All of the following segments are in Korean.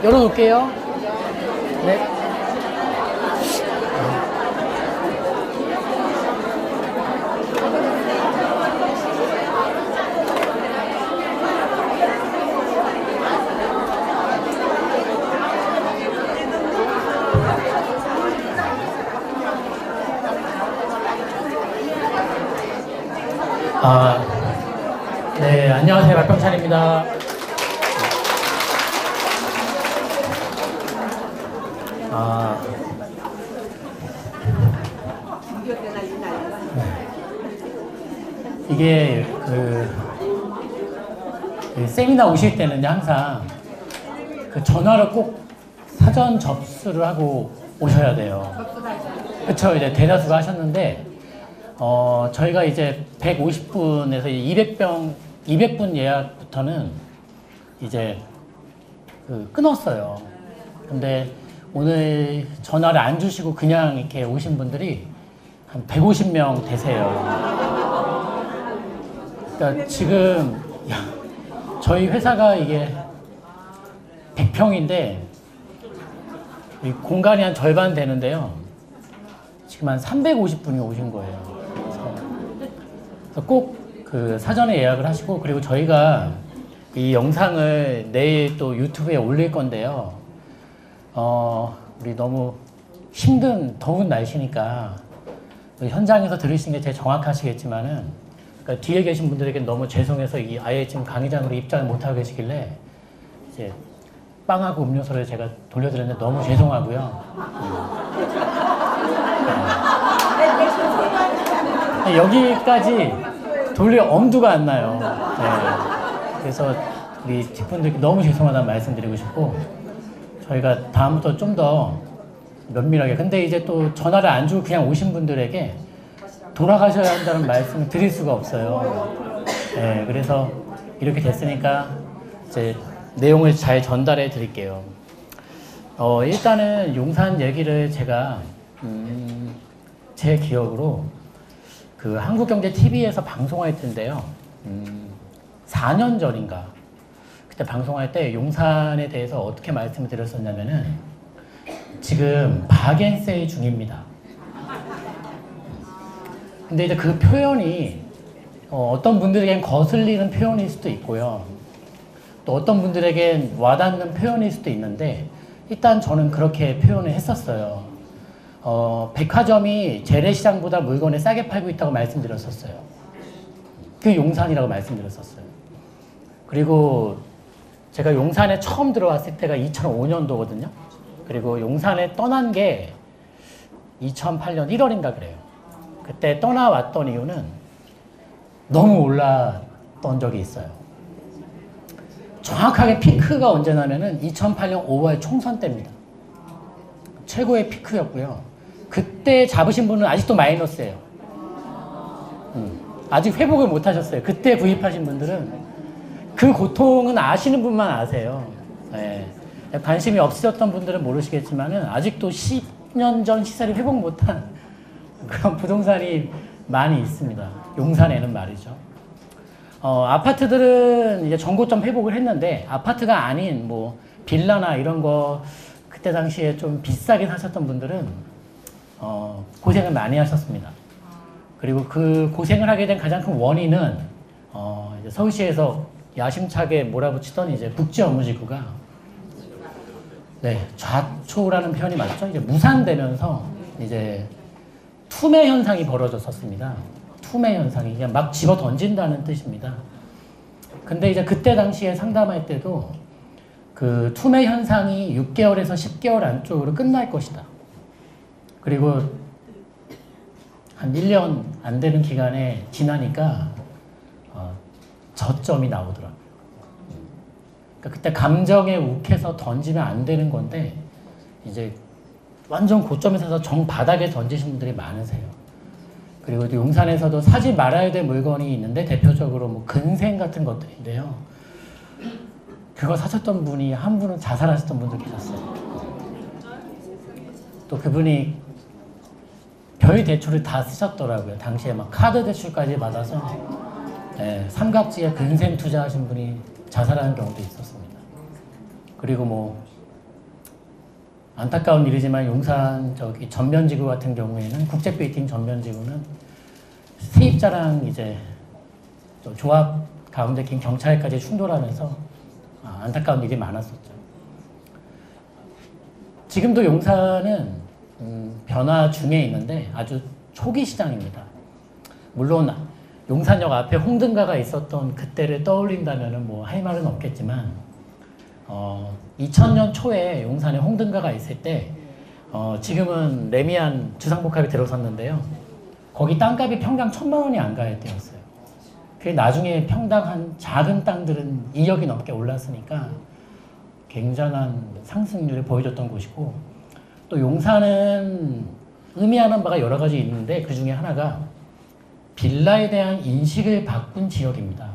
열어놓을게요. 네. 네, 안녕하세요. 말평찬입니다. 이게 세미나 오실 때는 항상 전화를 꼭 사전 접수를 하고 오셔야 돼요. 그쵸, 이제 대다수가 하셨는데, 저희가 이제 150분에서 200분 예약부터는 이제 끊었어요. 근데 오늘 전화를 안 주시고 그냥 이렇게 오신 분들이 한 150명 되세요. 그러니까 지금 저희 회사가 이게 100평인데 공간이 한 절반 되는데요. 지금 한 350분이 오신 거예요. 그래서 꼭 사전에 예약을 하시고, 그리고 저희가 이 영상을 내일 또 유튜브에 올릴 건데요. 우리 너무 힘든 더운 날씨니까 현장에서 들으시는 게 제일 정확하시겠지만은, 그러니까 뒤에 계신 분들에게 너무 죄송해서 아예 지금 강의장으로 입장을 못하고 계시길래 이제 빵하고 음료수를 제가 돌려드렸는데 너무 죄송하고요. 여기까지 돌릴 엄두가 안 나요. 네. 그래서 우리 직분들께 너무 죄송하다는 말씀 드리고 싶고, 저희가 다음부터 좀 더 면밀하게, 근데 이제 또 전화를 안 주고 그냥 오신 분들에게 돌아가셔야 한다는 말씀을 드릴 수가 없어요. 네. 그래서 이렇게 됐으니까 이제 내용을 잘 전달해 드릴게요. 일단은 용산 얘기를 제가 제 기억으로 한국경제TV에서 방송할 텐데요. 4년 전인가 그때 방송할 때 용산에 대해서 어떻게 말씀을 드렸었냐면은, 지금 바겐세일 중입니다. 근데 이제 그 표현이 어떤 분들에겐 거슬리는 표현일 수도 있고요. 또 어떤 분들에겐 와닿는 표현일 수도 있는데, 일단 저는 그렇게 표현을 했었어요. 백화점이 재래시장보다 물건을 싸게 팔고 있다고 말씀드렸었어요. 그 용산이라고 말씀드렸었어요. 그리고 제가 용산에 처음 들어왔을 때가 2005년도거든요. 그리고 용산에 떠난 게 2008년 1월인가 그래요. 그때 떠나왔던 이유는 너무 올랐던 적이 있어요. 정확하게 피크가 언제냐면은 2008년 5월 총선 때입니다. 최고의 피크였고요. 그때 잡으신 분은 아직도 마이너스예요. 아직 회복을 못 하셨어요. 그때 구입하신 분들은 그 고통은 아시는 분만 아세요. 네. 관심이 없으셨던 분들은 모르시겠지만은 아직도 10년 전 시세를 회복 못한 그런 부동산이 많이 있습니다. 용산에는 말이죠. 아파트들은 이제 전고점 회복을 했는데, 아파트가 아닌 뭐 빌라나 이런 거 그때 당시에 좀 비싸게 사셨던 분들은 고생을 많이 하셨습니다. 그리고 그 고생을 하게 된 가장 큰 원인은 이제 서울시에서 야심차게 몰아붙이던 이제 국제업무지구가 좌초라는 표현이 맞죠? 이제 무산되면서 이제 투매 현상이 벌어졌었습니다. 투매 현상이 그냥 막 집어 던진다는 뜻입니다. 근데 이제 그때 당시에 상담할 때도 그 투매 현상이 6개월에서 10개월 안쪽으로 끝날 것이다. 그리고 한 1년 안 되는 기간에 지나니까 저점이 나오더라고요. 그러니까 그때 감정에 욱해서 던지면 안 되는 건데, 이제 완전 고점에서 정바닥에 던지신 분들이 많으세요. 그리고 또 용산에서도 사지 말아야 될 물건이 있는데, 대표적으로 뭐 근생 같은 것들인데요. 그거 사셨던 분이, 한 분은 자살하셨던 분도 계셨어요. 또 그분이 별 대출을 다 쓰셨더라고요. 당시에 막 카드 대출까지 받아서 삼각지에 근생 투자하신 분이 자살하는 경우도 있었습니다. 그리고 뭐 안타까운 일이지만 용산 저기 전면지구 같은 경우에는 국제베이팅 전면지구는 세입자랑 이제 조합 가운데 낀 경찰까지 충돌하면서 안타까운 일이 많았었죠. 지금도 용산은 변화 중에 있는데 아주 초기 시장입니다. 물론 용산역 앞에 홍등가가 있었던 그때를 떠올린다면 뭐 할 말은 없겠지만 2000년 초에 용산에 홍등가가 있을 때 지금은 레미안 주상복합이 들어섰는데요. 거기 땅값이 평당 1000만 원이 안 가야 되었어요. 그 나중에 평당 한 작은 땅들은 2억이 넘게 올랐으니까 굉장한 상승률을 보여줬던 곳이고, 또 용산은 의미하는 바가 여러 가지 있는데 그 중에 하나가 빌라에 대한 인식을 바꾼 지역입니다.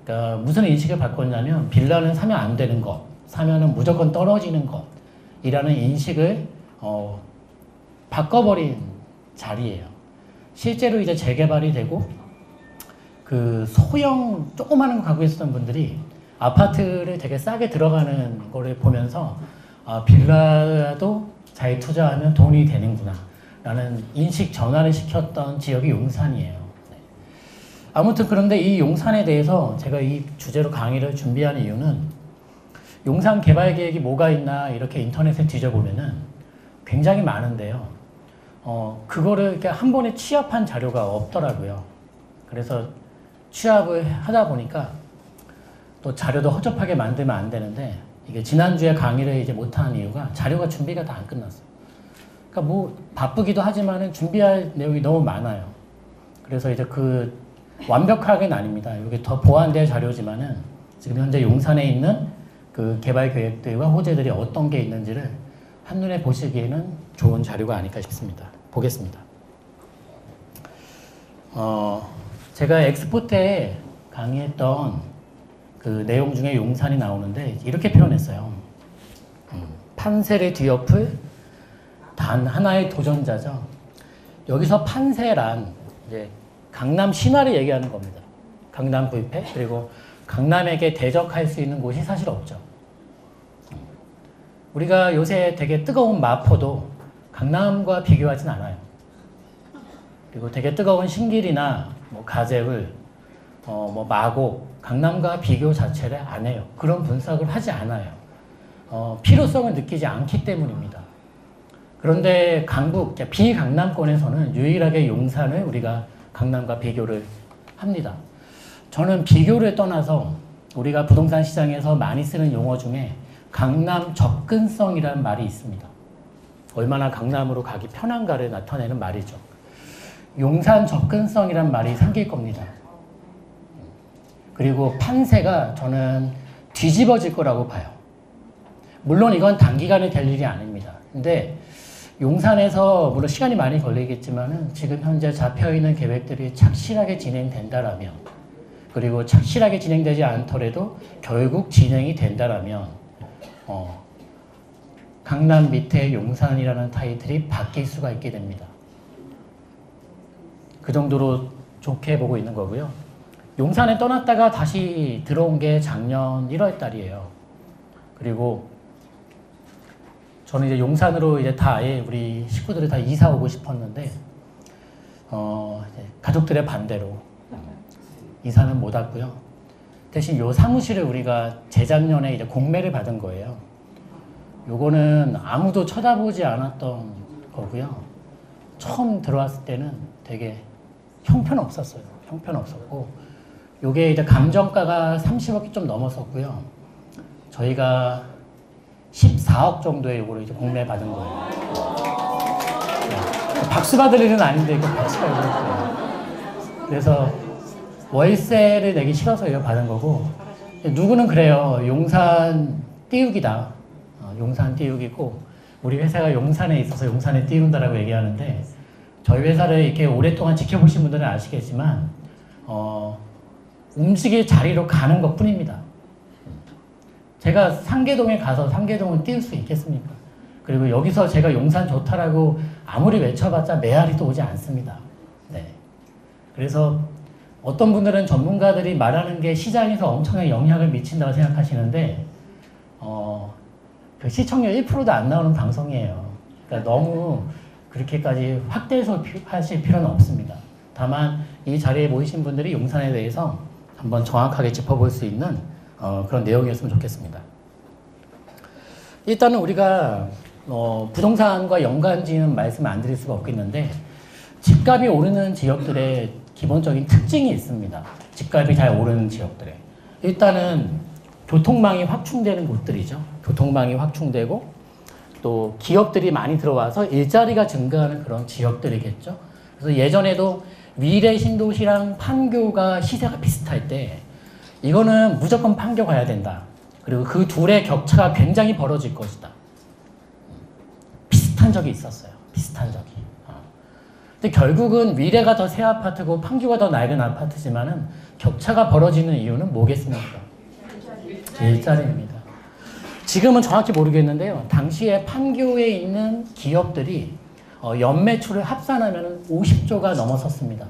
그러니까 무슨 인식을 바꿨냐면 빌라는 사면 안 되는 것, 사면은 무조건 떨어지는 것이라는 인식을 바꿔버린 자리예요. 실제로 이제 재개발이 되고 그 소형 조그마한 가구에 있었던 분들이 아파트를 되게 싸게 들어가는 거를 보면서 빌라도 잘 투자하면 돈이 되는구나 라는 인식 전환을 시켰던 지역이 용산이에요. 아무튼 그런데 이 용산에 대해서 제가 이 주제로 강의를 준비한 이유는 용산 개발 계획이 뭐가 있나 이렇게 인터넷에 뒤져보면은 굉장히 많은데요. 그거를 이렇게 한 번에 취합한 자료가 없더라고요. 그래서 취합을 하다 보니까 또 자료도 허접하게 만들면 안 되는데, 이게 지난주에 강의를 이제 못한 이유가 자료가 준비가 다 안 끝났어요. 그러니까 뭐 바쁘기도 하지만은 준비할 내용이 너무 많아요. 그래서 이제 그 완벽하게는 아닙니다. 이게 더 보완될 자료지만은 지금 현재 용산에 있는 그 개발 계획들과 호재들이 어떤 게 있는지를 한눈에 보시기에는 좋은 자료가 아닐까 싶습니다. 보겠습니다. 제가 엑스포 때 강의했던 그 내용 중에 용산이 나오는데 이렇게 표현했어요. 판세를 뒤엎을 단 하나의 도전자죠. 여기서 판세란 이제 강남 신화를 얘기하는 겁니다. 강남 부입회, 그리고 강남에게 대적할 수 있는 곳이 사실 없죠. 우리가 요새 되게 뜨거운 마포도 강남과 비교하진 않아요. 그리고 되게 뜨거운 신길이나 뭐 가재울, 뭐 마곡, 강남과 비교 자체를 안 해요. 그런 분석을 하지 않아요. 필요성을 느끼지 않기 때문입니다. 그런데 강북, 비강남권에서는 유일하게 용산을 우리가 강남과 비교를 합니다. 저는 비교를 떠나서 우리가 부동산 시장에서 많이 쓰는 용어 중에 강남 접근성이라는 말이 있습니다. 얼마나 강남으로 가기 편한가를 나타내는 말이죠. 용산 접근성이란 말이 생길 겁니다. 그리고 판세가 저는 뒤집어질 거라고 봐요. 물론 이건 단기간에 될 일이 아닙니다. 근데 용산에서 물론 시간이 많이 걸리겠지만은 지금 현재 잡혀있는 계획들이 착실하게 진행된다라면, 그리고 착실하게 진행되지 않더라도 결국 진행이 된다라면 강남 밑에 용산이라는 타이틀이 바뀔 수가 있게 됩니다. 그 정도로 좋게 보고 있는 거고요. 용산에 떠났다가 다시 들어온 게 작년 1월 달이에요. 그리고 저는 이제 용산으로 이제 다 아예 우리 식구들을 다 이사 오고 싶었는데, 이제 가족들의 반대로 이사는 못 왔고요. 대신 요 사무실을 우리가 재작년에 이제 공매를 받은 거예요. 요거는 아무도 쳐다보지 않았던 거고요. 처음 들어왔을 때는 되게 형편없었어요. 형편없었고, 요게 이제 감정가가 30억이 좀 넘었었고요. 저희가 14억 정도의 요거를 이제 공매 받은 거예요. 네. 박수 받을 일은 아닌데 이거 박수가 있었어요. 그래서 월세를 내기 싫어서 이거 받은 거고, 누구는 그래요. 용산 띄우기다. 용산 띄우기고, 우리 회사가 용산에 있어서 용산에 띄운다라고 얘기하는데, 저희 회사를 이렇게 오랫동안 지켜보신 분들은 아시겠지만 움직일 자리로 가는 것 뿐입니다. 제가 상계동에 가서 상계동을 띄울 수 있겠습니까? 그리고 여기서 제가 용산 좋다라고 아무리 외쳐봤자 메아리도 오지 않습니다. 네. 그래서 어떤 분들은 전문가들이 말하는 게 시장에서 엄청난 영향을 미친다고 생각하시는데 그 시청률 1%도 안 나오는 방송이에요. 그러니까 너무 그렇게까지 확대해서 하실 필요는 없습니다. 다만 이 자리에 모이신 분들이 용산에 대해서 한번 정확하게 짚어볼 수 있는 그런 내용이었으면 좋겠습니다. 일단은 우리가 부동산과 연관지는 말씀을 안 드릴 수가 없겠는데 집값이 오르는 지역들의 기본적인 특징이 있습니다. 집값이 잘 오르는 지역들에 일단은 교통망이 확충되는 곳들이죠. 교통망이 확충되고 또 기업들이 많이 들어와서 일자리가 증가하는 그런 지역들이겠죠. 그래서 예전에도 위례 신도시랑 판교가 시세가 비슷할 때 이거는 무조건 판교 가야 된다. 그리고 그 둘의 격차가 굉장히 벌어질 것이다. 비슷한 적이 있었어요. 비슷한 적이. 근데 결국은 위례가 더 새 아파트고 판교가 더 낡은 아파트지만은 격차가 벌어지는 이유는 뭐겠습니까? 일자리입니다. 지금은 정확히 모르겠는데요. 당시에 판교에 있는 기업들이 연매출을 합산하면 50조가 넘어섰습니다.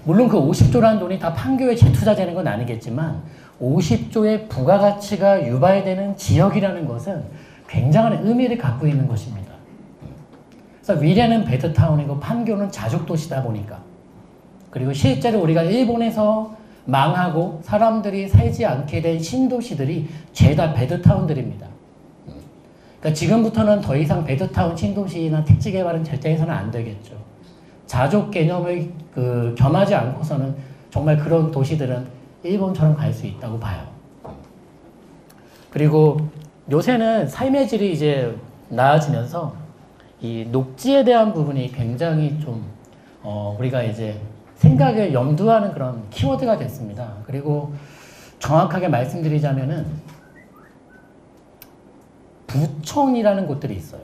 물론 그 50조라는 돈이 다 판교에 재투자되는 건 아니겠지만 50조의 부가가치가 유발되는 지역이라는 것은 굉장한 의미를 갖고 있는 것입니다. 그래서 위례는 베드타운이고 판교는 자족도시다 보니까 그리고 실제로 우리가 일본에서 망하고 사람들이 살지 않게 된 신도시들이 죄다 베드타운들입니다. 그러니까 지금부터는 더 이상 베드타운 신도시나 택지 개발은 절대 해서는 안 되겠죠. 자족 개념을 겸하지 않고서는 정말 그런 도시들은 일본처럼 갈 수 있다고 봐요. 그리고 요새는 삶의 질이 이제 나아지면서 이 녹지에 대한 부분이 굉장히 좀 우리가 이제 생각을 염두하는 그런 키워드가 됐습니다. 그리고 정확하게 말씀드리자면은 부촌이라는 곳들이 있어요.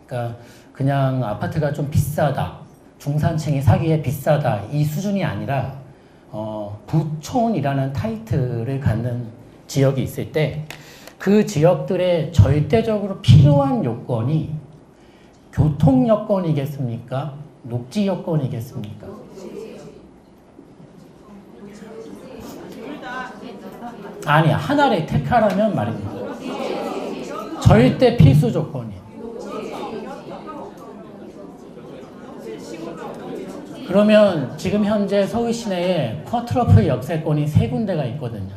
그러니까 그냥 아파트가 좀 비싸다, 중산층이 사기에 비싸다 이 수준이 아니라 부촌이라는 타이틀을 갖는 지역이 있을 때 그 지역들의 절대적으로 필요한 요건이 교통 여건이겠습니까? 녹지 여건이겠습니까? 아니, 하나를 택하라면 말입니다. 절대 필수 조건이에요. 그러면 지금 현재 서울 시내에 쿼트러플 역세권이 3군데가 있거든요.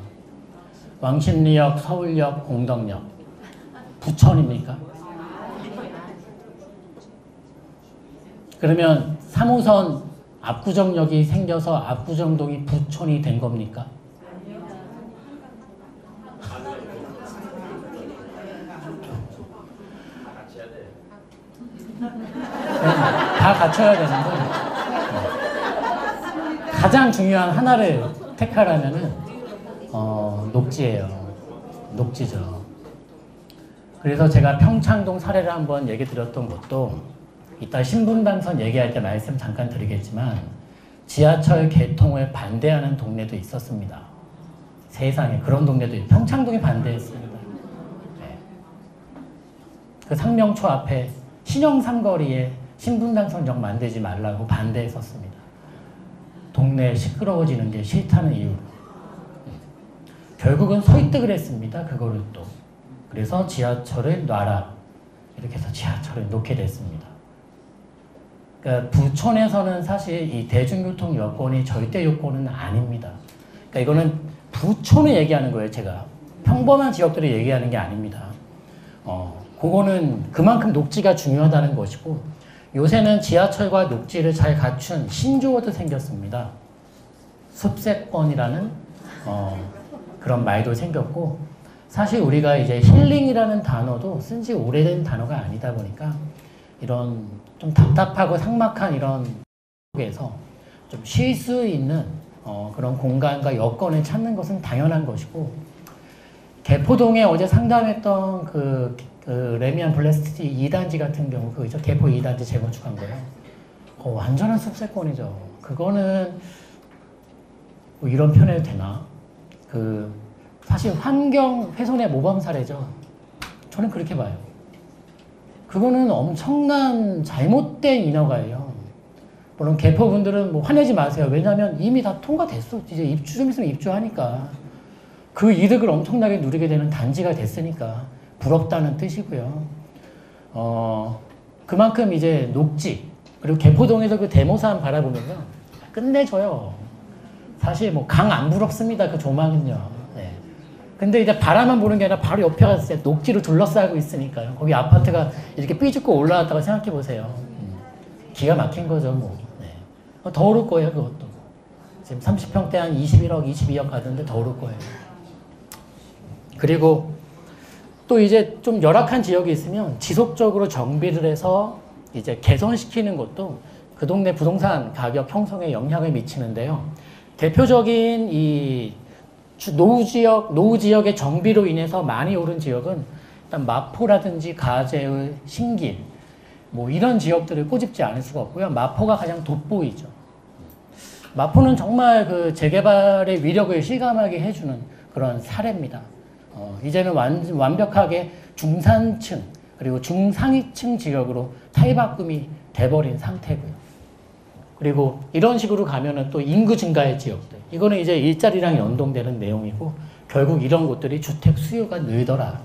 왕십리역, 서울역, 공덕역. 부천입니까? 그러면 3호선 압구정역이 생겨서 압구정동이 부촌이 된 겁니까? 다 갖춰야 되는데 가장 중요한 하나를 택하라면은 녹지예요. 녹지죠. 그래서 제가 평창동 사례를 한번 얘기 드렸던 것도 이따 신분당선 얘기할 때 말씀 잠깐 드리겠지만 지하철 개통을 반대하는 동네도 있었습니다. 세상에 그런 동네도 평창동이 반대했습니다. 네. 그 상명초 앞에 신영삼거리에 신분당선역 만들지 말라고 반대했었습니다. 동네 시끄러워지는 게 싫다는 이유로. 결국은 설득을 했습니다. 그거를 또. 그래서 지하철을 놔라. 이렇게 해서 지하철을 놓게 됐습니다. 그러니까 부촌에서는 사실 이 대중교통 여건이 절대 요건은 아닙니다. 그러니까 이거는 부촌을 얘기하는 거예요, 제가. 평범한 지역들을 얘기하는 게 아닙니다. 그거는 그만큼 녹지가 중요하다는 것이고, 요새는 지하철과 녹지를 잘 갖춘 신조어도 생겼습니다. 숲세권이라는 그런 말도 생겼고, 사실 우리가 이제 힐링이라는 단어도 쓴 지 오래된 단어가 아니다 보니까 이런 좀 답답하고 삭막한 이런 속에서 좀 쉴 수 있는 그런 공간과 여건을 찾는 것은 당연한 것이고, 개포동에 어제 상담했던 그 레미안 블레스트 2단지 같은 경우 그죠? 개포 2단지 재건축한 거예요. 완전한 숲세권이죠. 그거는 뭐 이런 표현해도 되나? 사실 환경 훼손의 모범 사례죠. 저는 그렇게 봐요. 그거는 엄청난 잘못된 인허가예요. 물론 개포분들은 뭐 화내지 마세요. 왜냐하면 이미 다 통과됐어. 이제 좀 있으면 입주하니까. 그 이득을 엄청나게 누리게 되는 단지가 됐으니까. 부럽다는 뜻이고요. 그만큼 이제 녹지, 그리고 개포동에서 그 대모산 바라보면요. 끝내줘요. 사실 뭐 강 안 부럽습니다. 그 조망은요. 네. 근데 이제 바라만 보는 게 아니라 바로 옆에 가서 녹지로 둘러싸고 있으니까요. 거기 아파트가 이렇게 삐죽고 올라왔다가 생각해 보세요. 기가 막힌 거죠, 뭐. 네. 더 오를 거예요, 그것도. 지금 30평대 한 21억, 22억 가던데 더 오를 거예요. 그리고 또 이제 좀 열악한 지역이 있으면 지속적으로 정비를 해서 이제 개선시키는 것도 그 동네 부동산 가격 형성에 영향을 미치는데요. 대표적인 이 노후 지역의 정비로 인해서 많이 오른 지역은 일단 마포라든지 가재의 신길, 뭐 이런 지역들을 꼬집지 않을 수가 없고요. 마포가 가장 돋보이죠. 마포는 정말 그 재개발의 위력을 실감하게 해주는 그런 사례입니다. 이제는 완벽하게 중산층 그리고 중상위층 지역으로 타입바꿈이 돼버린 상태고요. 그리고 이런 식으로 가면은 또 인구 증가의 지역들, 이거는 이제 일자리랑 연동되는 내용이고 결국 이런 곳들이 주택 수요가 늘더라.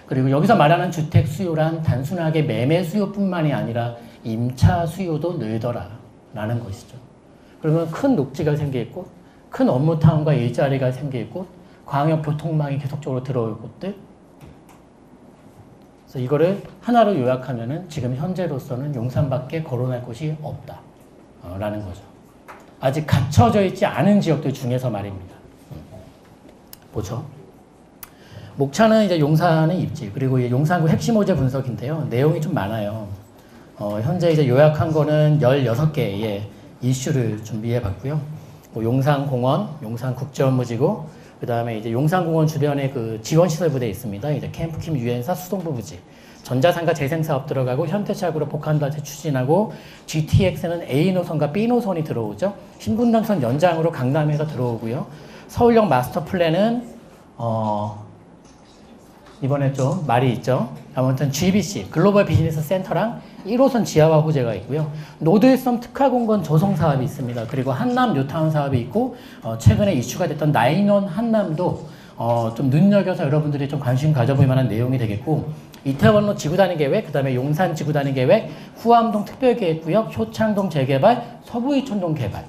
그리고 여기서 말하는 주택 수요란 단순하게 매매 수요뿐만이 아니라 임차 수요도 늘더라 라는 것이죠. 그러면 큰 녹지가 생기겠고 큰 업무타운과 일자리가 생기겠고 광역 교통망이 계속적으로 들어올 곳들. 그래서 이거를 하나로 요약하면은 지금 현재로서는 용산밖에 거론할 곳이 없다 라는 거죠. 아직 갖춰져 있지 않은 지역들 중에서 말입니다. 보죠. 목차는 이제 용산의 입지, 그리고 용산구 핵심 호재 분석인데요. 내용이 좀 많아요. 현재 이제 요약한 거는 16개의 이슈를 준비해 봤고요. 뭐 용산공원, 용산국제업무지구, 그 다음에 이제 용산공원 주변에 그 지원시설 부대 있습니다. 이제 캠프킴 유엔사 수동부 부지. 전자상가 재생사업 들어가고 현대차구로 복합단지 추진하고 GTX는 A 노선과 B 노선이 들어오죠. 신분당선 연장으로 강남에서 들어오고요. 서울역 마스터 플랜은 이번에 좀 말이 있죠. 아무튼 GBC 글로벌 비즈니스 센터랑 1호선 지하화 호재가 있고요. 노드일섬 특화공건 조성 사업이 있습니다. 그리고 한남 뉴타운 사업이 있고 최근에 이슈가 됐던 나인원 한남도 좀 눈여겨서 여러분들이 좀 관심 가져볼 만한 내용이 되겠고, 이태원로 지구단위 계획, 그 다음에 용산 지구단위 계획, 후암동 특별계획구역, 효창동 재개발, 서부이촌동 개발.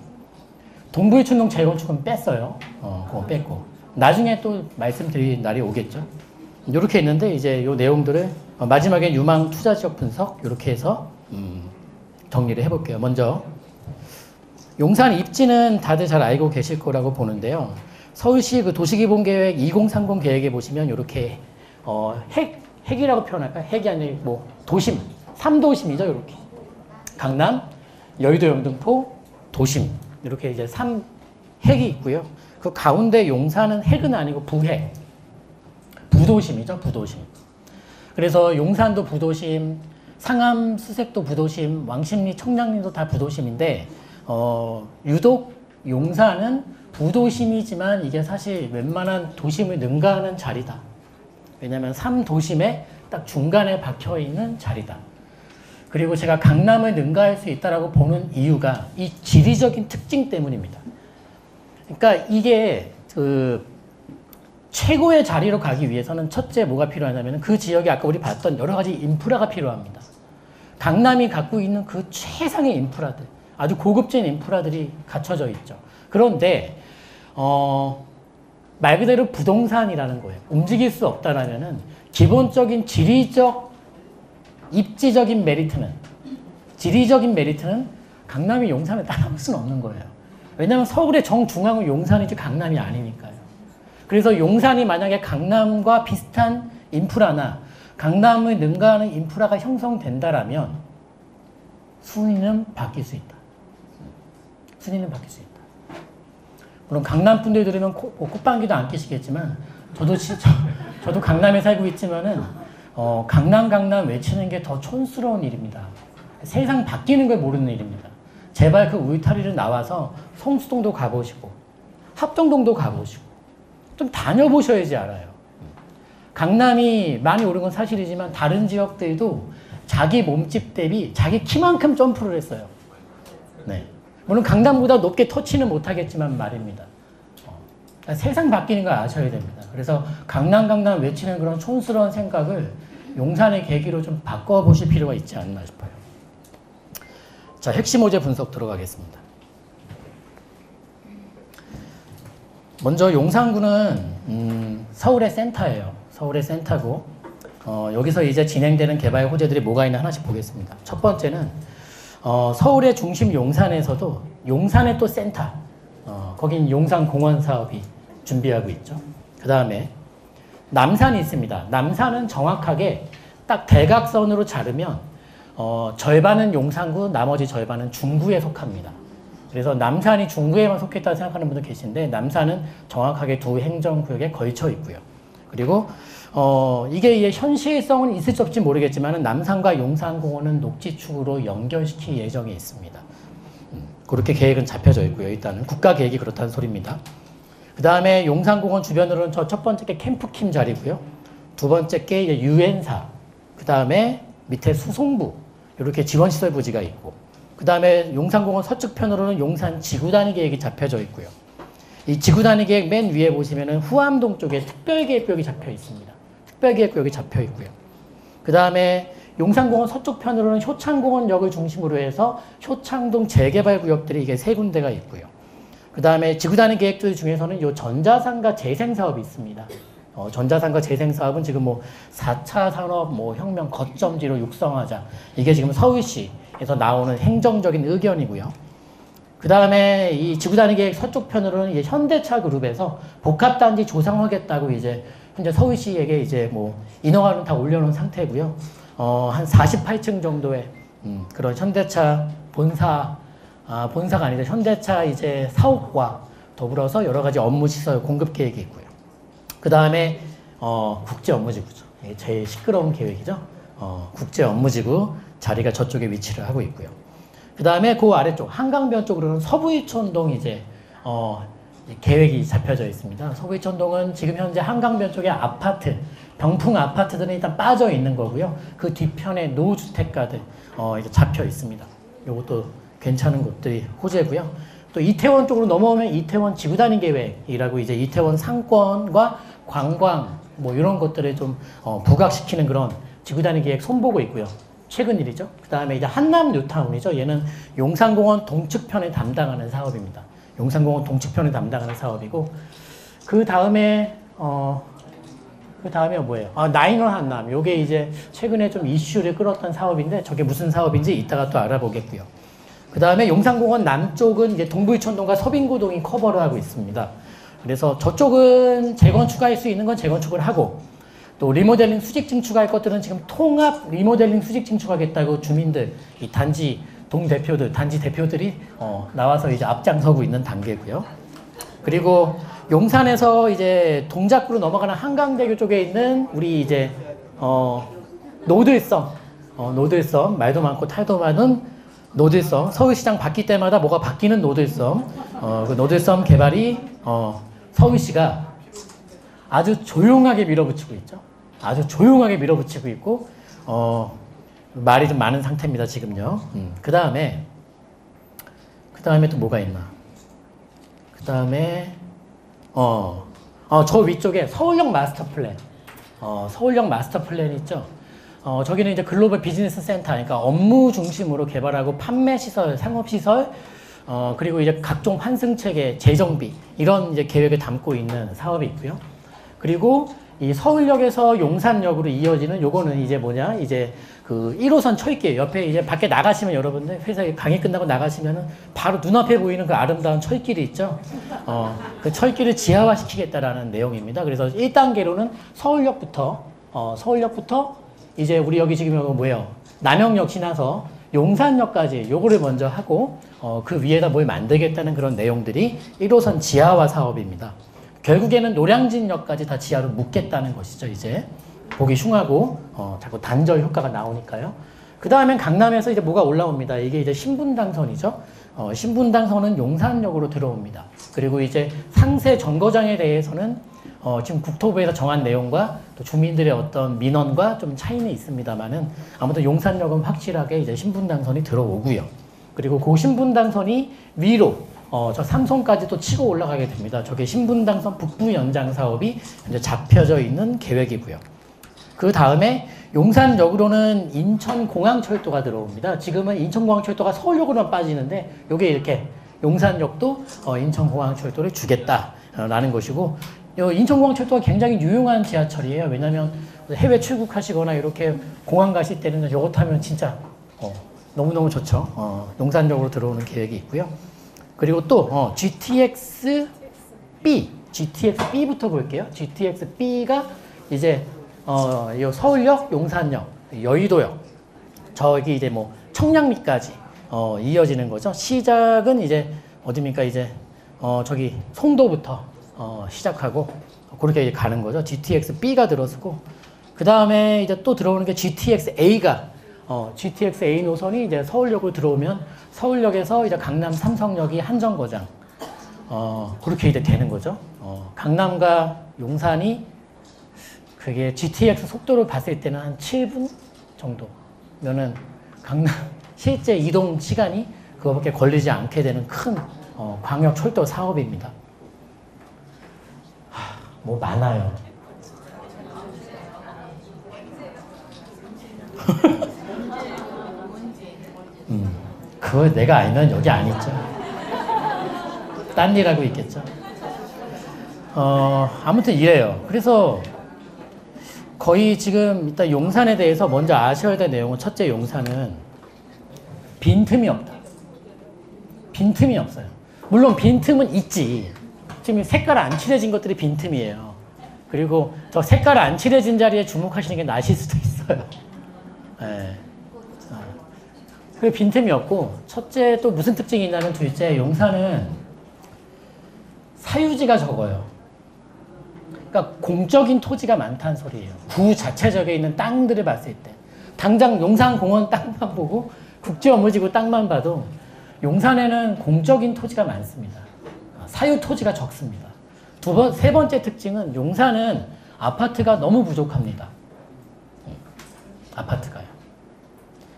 동부이촌동 재건축은 뺐어요. 그거 뺐고 나중에 또 말씀드릴 날이 오겠죠. 이렇게 있는데 이제 요 내용들을 마지막에 유망 투자 지역 분석 이렇게 해서 정리를 해볼게요. 먼저 용산 입지는 다들 잘 알고 계실 거라고 보는데요. 서울시 그 도시기본계획 2030 계획에 보시면 이렇게 핵이라고 표현할까요? 핵이 아니고 뭐 도심, 3도심이죠. 이렇게 강남, 여의도, 영등포, 도심 이렇게 이제 3핵이 있고요. 그 가운데 용산은 핵은 아니고 부핵, 부도심이죠. 부도심. 그래서 용산도 부도심, 상암 수색도 부도심, 왕십리 청량리도 다 부도심인데 유독 용산은 부도심이지만 이게 사실 웬만한 도심을 능가하는 자리다. 왜냐하면 3도심의 딱 중간에 박혀있는 자리다. 그리고 제가 강남을 능가할 수 있다고 보는 이유가 이 지리적인 특징 때문입니다. 그러니까 이게 최고의 자리로 가기 위해서는 첫째 뭐가 필요하냐면 그 지역에 아까 우리 봤던 여러 가지 인프라가 필요합니다. 강남이 갖고 있는 그 최상의 인프라들, 아주 고급진 인프라들이 갖춰져 있죠. 그런데 말 그대로 부동산이라는 거예요. 움직일 수 없다라면은 기본적인 지리적, 입지적인 메리트는, 지리적인 메리트는 강남이 용산을 따라올 수는 없는 거예요. 왜냐하면 서울의 정중앙은 용산이지 강남이 아니니까요. 그래서 용산이 만약에 강남과 비슷한 인프라나 강남을 능가하는 인프라가 형성된다라면 순위는 바뀔 수 있다. 순위는 바뀔 수 있다. 물론 강남 분들 들으면 콧방귀도 안 끼시겠지만 저도 강남에 살고 있지만은 강남 외치는 게 더 촌스러운 일입니다. 세상 바뀌는 걸 모르는 일입니다. 제발 그 울타리를 나와서 성수동도 가보시고 합정동도 가보시고 좀 다녀보셔야지 알아요. 강남이 많이 오른 건 사실이지만 다른 지역들도 자기 몸집 대비 자기 키만큼 점프를 했어요. 네. 물론 강남보다 높게 터치는 못하겠지만 말입니다. 세상 바뀌는 걸 아셔야 됩니다. 그래서 강남 외치는 그런 촌스러운 생각을 용산의 계기로 좀 바꿔보실 필요가 있지 않나 싶어요. 자, 핵심 호재 분석 들어가겠습니다. 먼저 용산구는 서울의 센터예요. 서울의 센터고 여기서 이제 진행되는 개발 호재들이 뭐가 있나 하나씩 보겠습니다. 첫 번째는 서울의 중심 용산에서도 용산의 또 센터, 거긴 용산공원 사업이 준비하고 있죠. 그 다음에 남산이 있습니다. 남산은 정확하게 딱 대각선으로 자르면 절반은 용산구, 나머지 절반은 중구에 속합니다. 그래서 남산이 중구에만 속했다고 생각하는 분들 계신데 남산은 정확하게 두 행정구역에 걸쳐 있고요. 그리고 이게 현실성은 있을지 없을지 모르겠지만 남산과 용산공원은 녹지축으로 연결시킬 예정이 있습니다. 그렇게 계획은 잡혀져 있고요. 일단은 국가 계획이 그렇다는 소리입니다. 그 다음에 용산공원 주변으로는 첫 번째 게 캠프킴 자리고요. 두 번째 게 이제 유엔사, 그 다음에 밑에 수송부 이렇게 지원시설 부지가 있고, 그 다음에 용산공원 서측편으로는 용산 지구단위 계획이 잡혀져 있고요. 이 지구단위 계획 맨 위에 보시면은 후암동 쪽에 특별계획구역이 잡혀 있습니다. 특별계획구역이 잡혀 있고요. 그 다음에 용산공원 서쪽편으로는 효창공원역을 중심으로 해서 효창동 재개발 구역들이 이게 세 군데가 있고요. 그 다음에 지구단위 계획들 중에서는 요 전자상가 재생사업이 있습니다. 전자상가 재생사업은 지금 4차 산업 혁명 거점지로 육성하자. 이게 지금 서울시에서 나오는 행정적인 의견이고요. 그 다음에 이 지구단위 계획 서쪽 편으로는 이제 현대차 그룹에서 복합단지 조성하겠다고 이제 현재 서울시에게 이제 인허가는 다 올려놓은 상태고요. 한 48층 정도의 그런 현대차 본사가 아니라 현대차 이제 사옥과 더불어서 여러 가지 업무 시설 공급 계획이 있고요. 그 다음에 국제 업무지구죠. 제일 시끄러운 계획이죠. 국제 업무지구 자리가 저쪽에 위치를 하고 있고요. 그 다음에 그 아래쪽 한강변 쪽으로는 서부이촌동 이제 계획이 잡혀져 있습니다. 서부이촌동은 지금 현재 한강변 쪽에 아파트, 병풍 아파트들은 일단 빠져 있는 거고요. 그 뒤편에 노후주택가들 이제 잡혀 있습니다. 요것도 괜찮은 곳들이 호재고요. 또 이태원 쪽으로 넘어오면 이태원 지구단위 계획이라고 이제 이태원 상권과 관광 이런 것들을 좀 부각시키는 그런 지구단위 계획 손보고 있고요. 최근 일이죠. 그 다음에 이제 한남 뉴타운이죠. 얘는 용산공원 동측편에 담당하는 사업입니다. 용산공원 동측편에 담당하는 사업이고, 그 다음에 뭐예요? 나인원 한남. 요게 이제 최근에 좀 이슈를 끌었던 사업인데 저게 무슨 사업인지 이따가 또 알아보겠고요. 그 다음에 용산공원 남쪽은 이제 동부이촌동과 서빙구동이 커버를 하고 있습니다. 그래서 저쪽은 재건축할 수 있는 건 재건축을 하고, 또 리모델링 수직 증축할 것들은 지금 통합 리모델링 수직 증축하겠다고 주민들, 이 단지 대표들이 나와서 이제 앞장서고 있는 단계고요. 그리고 용산에서 이제 동작구로 넘어가는 한강대교 쪽에 있는 우리 이제 노들섬 말도 많고 탈도 많은 노들섬, 서울시장 바뀔 때마다 뭐가 바뀌는 노들섬, 그 노들섬 개발이 서울시가 아주 조용하게 밀어붙이고 있죠. 아주 조용하게 밀어붙이고 있고 말이 좀 많은 상태입니다, 지금요. 그 다음에 또 뭐가 있나? 그 다음에 저 위쪽에 서울역 마스터 플랜, 서울역 마스터 플랜 있죠. 저기는 이제 글로벌 비즈니스 센터, 그러니까 업무 중심으로 개발하고 판매 시설, 상업 시설, 그리고 이제 각종 환승 체계, 재정비 이런 이제 계획을 담고 있는 사업이 있고요. 그리고 이 서울역에서 용산역으로 이어지는 요거는 이제 이제 그 1호선 철길 옆에 이제 밖에 나가시면 여러분들 회사 강의 끝나고 나가시면은 바로 눈앞에 보이는 그 아름다운 철길이 있죠. 그 철길을 지하화 시키겠다라는 내용입니다. 그래서 1단계로는 서울역부터 이제 우리 여기 지금 뭐예요? 남영역 지나서 용산역까지 요거를 먼저 하고 그 위에다 뭘 만들겠다는 그런 내용들이 1호선 지하화 사업입니다. 결국에는 노량진역까지 다 지하로 묶겠다는 것이죠. 이제 보기 흉하고 자꾸 단절 효과가 나오니까요. 그 다음엔 강남에서 이제 뭐가 올라옵니다. 이게 이제 신분당선이죠. 신분당선은 용산역으로 들어옵니다. 그리고 이제 상세 정거장에 대해서는 지금 국토부에서 정한 내용과 또 주민들의 어떤 민원과 좀 차이는 있습니다만은 아무튼 용산역은 확실하게 이제 신분당선이 들어오고요. 그리고 그 신분당선이 위로 저 삼성까지 또 치고 올라가게 됩니다. 저게 신분당선 북부 연장 사업이 이제 잡혀져 있는 계획이고요. 그 다음에 용산역으로는 인천공항철도가 들어옵니다. 지금은 인천공항철도가 서울역으로만 빠지는데 요게 이렇게 용산역도 인천공항철도를 주겠다라는 것이고, 인천공항철도가 굉장히 유용한 지하철이에요. 왜냐하면 해외 출국하시거나 이렇게 공항 가실 때는 이거 타면 진짜 너무너무 좋죠. 용산역으로 들어오는 계획이 있고요. 그리고 또 GTX-B부터 볼게요. GTX-B가 이제 이 서울역, 용산역, 여의도역, 저기 이제 뭐 청량리까지 이어지는 거죠. 시작은 이제 어디입니까? 이제 저기 송도부터 시작하고 그렇게 가는 거죠. GTX-B가 들어서고, 그 다음에 이제 또 들어오는 게 GTX-A가 GTX-A 노선이 이제 서울역으로 들어오면 서울역에서 이제 강남 삼성역이 한정거장 그렇게 이제 되는 거죠. 강남과 용산이 그게 GTX 속도로 봤을 때는 한 7분 정도면은 강남 실제 이동 시간이 그거밖에 걸리지 않게 되는 큰 광역 철도 사업입니다. 뭐 많아요. 그걸 내가 알면 여기 안 있죠. 딴 일 하고 있겠죠. 아무튼 이래요. 그래서 거의 지금 일단 용산에 대해서 먼저 아셔야 될 내용은, 첫째, 용산은 빈틈이 없다. 빈틈이 없어요. 물론 빈틈은 있지. 지금 색깔 안 칠해진 것들이 빈틈이에요. 그리고 저 색깔 안 칠해진 자리에 주목하시는 게 나실 수도 있어요. 네. 그 빈틈이 없고, 첫째 또 무슨 특징이 있냐면, 둘째, 용산은 사유지가 적어요. 그러니까 공적인 토지가 많다는 소리예요. 구 자체적에 있는 땅들을 봤을 때. 당장 용산공원 땅만 보고 국제업무지구 땅만 봐도 용산에는 공적인 토지가 많습니다. 사유 토지가 적습니다. 세 번째 특징은 용산은 아파트가 너무 부족합니다. 아파트가요.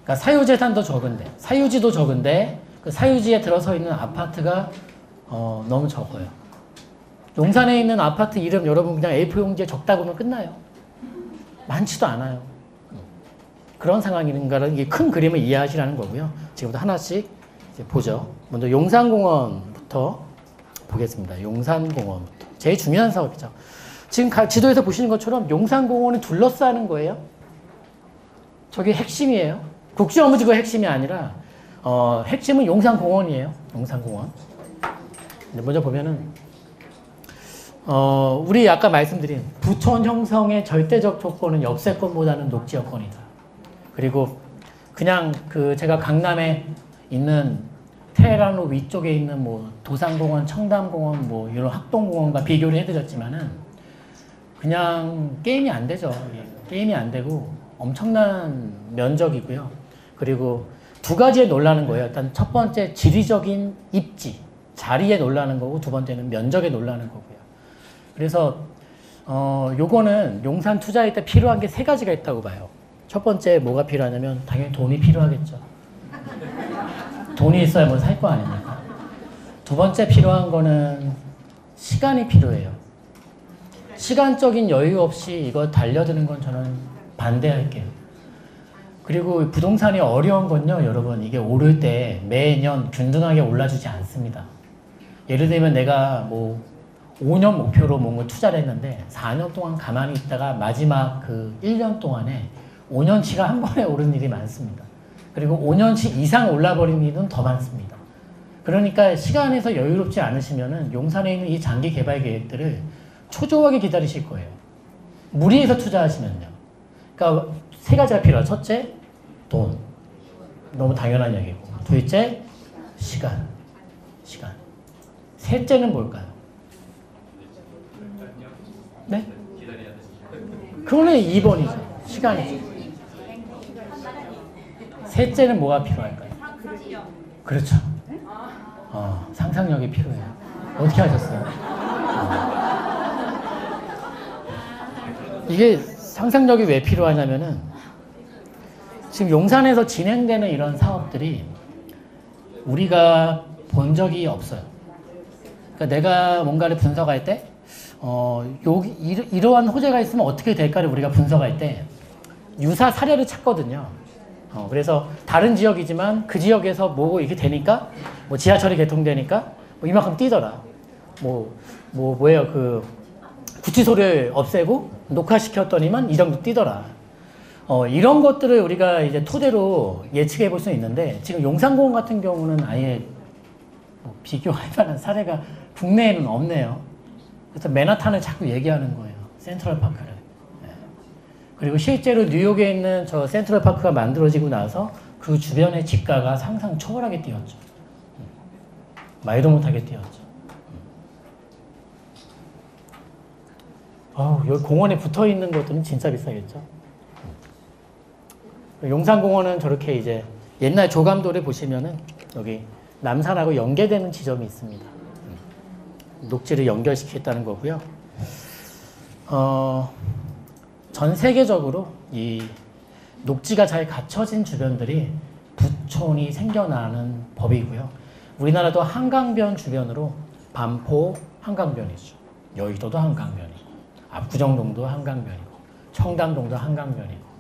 그러니까 사유재산도 적은데, 사유지도 적은데 그 사유지에 들어서 있는 아파트가 너무 적어요. 용산에 있는 아파트 이름 여러분 그냥 A4 용지에 적다 보면 끝나요. 많지도 않아요. 그런 상황인가를, 이게 큰 그림을 이해하시라는 거고요. 지금부터 하나씩 이제 보죠. 먼저 용산공원부터 보겠습니다. 용산공원부터. 제일 중요한 사업이죠. 지금 지도에서 보시는 것처럼 용산공원을 둘러싸는 거예요. 저게 핵심이에요. 국제업무지구의 핵심이 아니라 핵심은 용산공원이에요. 용산공원. 먼저 보면은 우리 아까 말씀드린 부촌 형성의 절대적 조건은 역세권보다는 녹지여건이다. 그리고 그냥 제가 강남에 있는 테헤란로 위쪽에 있는 뭐 도산공원, 청담공원, 뭐 이런 학동공원과 비교를 해드렸지만은 그냥 게임이 안 되죠. 게임이 안 되고 엄청난 면적이고요. 그리고 두 가지에 놀라는 거예요. 일단 첫 번째 지리적인 입지, 자리에 놀라는 거고, 두 번째는 면적에 놀라는 거고요. 그래서 요거는 용산 투자할 때 필요한 게 세 가지가 있다고 봐요. 첫 번째 뭐가 필요하냐면 당연히 돈이 필요하겠죠. 돈이 있어야 뭐 살 거 아닙니까? 두 번째 필요한 거는 시간이 필요해요. 시간적인 여유 없이 이거 달려드는 건 저는 반대할게요. 그리고 부동산이 어려운 건요, 여러분, 이게 오를 때 매년 균등하게 올라주지 않습니다. 예를 들면 내가 뭐 5년 목표로 뭔가 투자를 했는데 4년 동안 가만히 있다가 마지막 그 1년 동안에 5년치가 한 번에 오른 일이 많습니다. 그리고 5년치 이상 올라버린 일은 더 많습니다. 그러니까 시간에서 여유롭지 않으시면은 용산에 있는 이 장기 개발 계획들을 초조하게 기다리실 거예요. 무리해서 투자하시면요. 그러니까 세 가지가 필요해요. 첫째, 돈. 너무 당연한 얘기고. 둘째, 시간. 셋째는 뭘까요? 네? 그거는 2번이죠. 시간이죠. 셋째는 뭐가 필요할까요? 그렇죠. 상상력이 필요해요. 어떻게 하셨어요? 이게 상상력이 왜 필요하냐면은 지금 용산에서 진행되는 이런 사업들이 우리가 본 적이 없어요. 그러니까 내가 뭔가를 분석할 때, 이러한 호재가 있으면 어떻게 될까를 우리가 분석할 때 유사 사례를 찾거든요. 그래서 다른 지역이지만 그 지역에서 뭐 이렇게 되니까, 뭐 지하철이 개통되니까 뭐 이만큼 뛰더라. 뭐예요? 그 구치소를 없애고 녹화시켰더니만 이 정도 뛰더라. 이런 것들을 우리가 이제 토대로 예측해 볼 수는 있는데, 지금 용산공원 같은 경우는 아예 뭐 비교할 만한 사례가 국내에는 없네요. 그래서 맨하탄을 자꾸 얘기하는 거예요. 센트럴파크를. 네. 그리고 실제로 뉴욕에 있는 저 센트럴파크가 만들어지고 나서 그 주변의 집가가 상상 초월하게 뛰었죠. 말도 못하게 뛰었죠. 여기 공원에 붙어 있는 것들은 진짜 비싸겠죠. 용산공원은 저렇게 이제 옛날 조감도를 보시면은 여기 남산하고 연계되는 지점이 있습니다. 녹지를 연결시키겠다는 거고요. 전 세계적으로 이 녹지가 잘 갖춰진 주변들이 부촌이 생겨나는 법이고요. 우리나라도 한강변 주변으로 반포 한강변이죠. 여의도도 한강변이고, 압구정동도 한강변이고, 청담동도 한강변이고,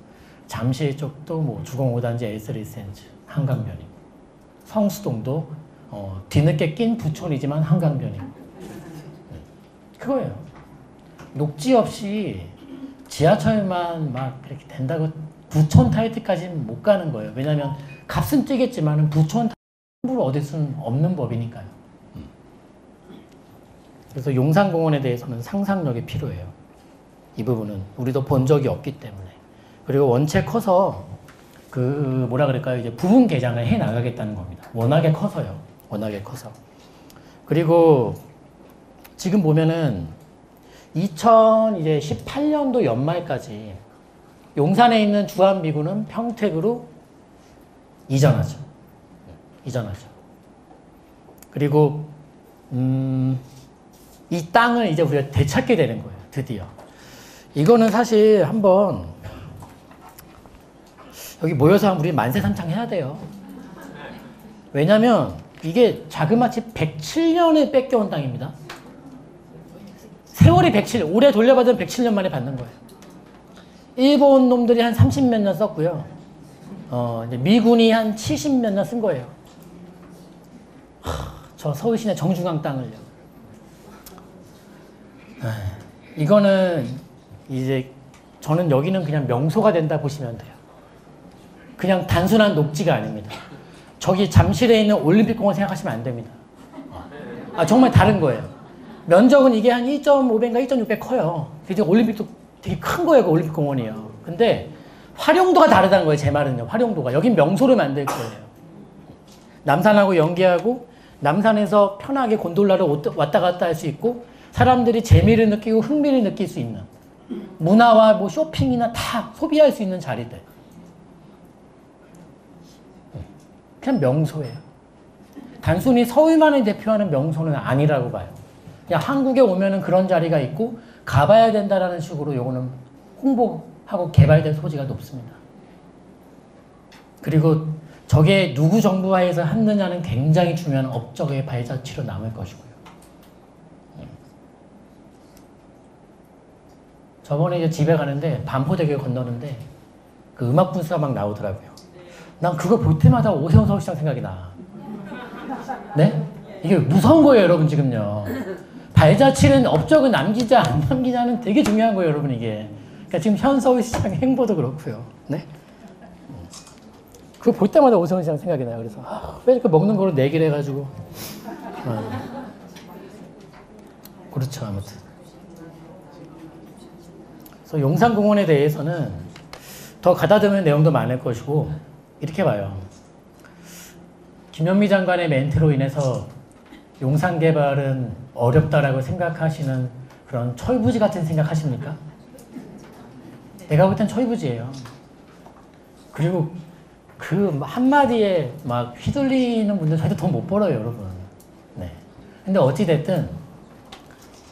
잠실 쪽도 뭐 주공 5단지 에스리센즈 한강변이고, 성수동도 뒤늦게 낀 부촌이지만 한강변이고. 그거예요. 녹지 없이 지하철만 막 이렇게 된다고 부촌 타이트까지는 못 가는 거예요. 왜냐하면 값은 뛰겠지만 부촌 함부로 얻을 수는 없는 법이니까요. 그래서 용산공원에 대해서는 상상력이 필요해요. 이 부분은 우리도 본 적이 없기 때문에. 그리고 원체 커서 그 뭐라 그럴까요? 이제 부분 개장을 해 나가겠다는 겁니다. 워낙에 커서요. 워낙에 커서. 그리고 지금 보면은 2018년도 연말까지 용산에 있는 주한미군은 평택으로 이전하죠. 이전하죠. 그리고 이 땅을 이제 우리가 되찾게 되는 거예요. 드디어. 이거는 사실 한번 여기 모여서 우리 만세삼창 해야 돼요. 왜냐면 이게 자그마치 107년에 뺏겨온 땅입니다. 세월이 107년, 올해 돌려받으면 107년 만에 받는 거예요. 일본 놈들이 한 30몇 년 썼고요. 이제 미군이 한 70몇 년 쓴 거예요. 저 서울 시내 정중앙 땅을요. 이거는 이제 저는 여기는 그냥 명소가 된다 보시면 돼요. 그냥 단순한 녹지가 아닙니다. 저기 잠실에 있는 올림픽공원 생각하시면 안 됩니다. 정말 다른 거예요. 면적은 이게 한 1.5배인가 1.6배 커요. 이제 올림픽도 되게 큰 거예요. 그 올림픽공원이요. 근데 활용도가 다르다는 거예요. 제 말은요. 활용도가. 여긴 명소를 만들 거예요. 남산하고 연계하고 남산에서 편하게 곤돌라를 왔다 갔다 할 수 있고 사람들이 재미를 느끼고 흥미를 느낄 수 있는 문화와 뭐 쇼핑이나 다 소비할 수 있는 자리들. 그냥 명소예요. 단순히 서울만을 대표하는 명소는 아니라고 봐요. 그냥 한국에 오면은 그런 자리가 있고 가봐야 된다라는 식으로 요거는 홍보하고 개발될 소지가 높습니다. 그리고 저게 누구 정부 하에서 했느냐는 굉장히 중요한 업적의 발자취로 남을 것이고요. 저번에 이제 집에 가는데 반포대교 건너는데 그 음악 분수가 막 나오더라고요. 난 그거 볼 때마다 오세훈 서울시장 생각이 나. 네? 이게 무서운 거예요, 여러분, 지금요. 발자취는 업적을 남기자 안 남기자는 되게 중요한 거예요, 여러분, 이게. 그러니까 지금 현 서울시장의 행보도 그렇고요. 네? 그거 볼 때마다 오세훈 시장 생각이 나요. 그래서 왜 이렇게 먹는 거로 내기를 해가지고. 그렇죠, 아무튼. 그래서 용산공원에 대해서는 더 가다듬는 내용도 많을 것이고 이렇게 봐요. 김현미 장관의 멘트로 인해서 용산 개발은 어렵다라고 생각하시는 그런 철부지 같은 생각 하십니까? 내가 볼 땐 철부지예요. 그리고 그 한마디에 막 휘둘리는 분들 절대 돈 못 벌어요, 여러분. 네. 근데 어찌됐든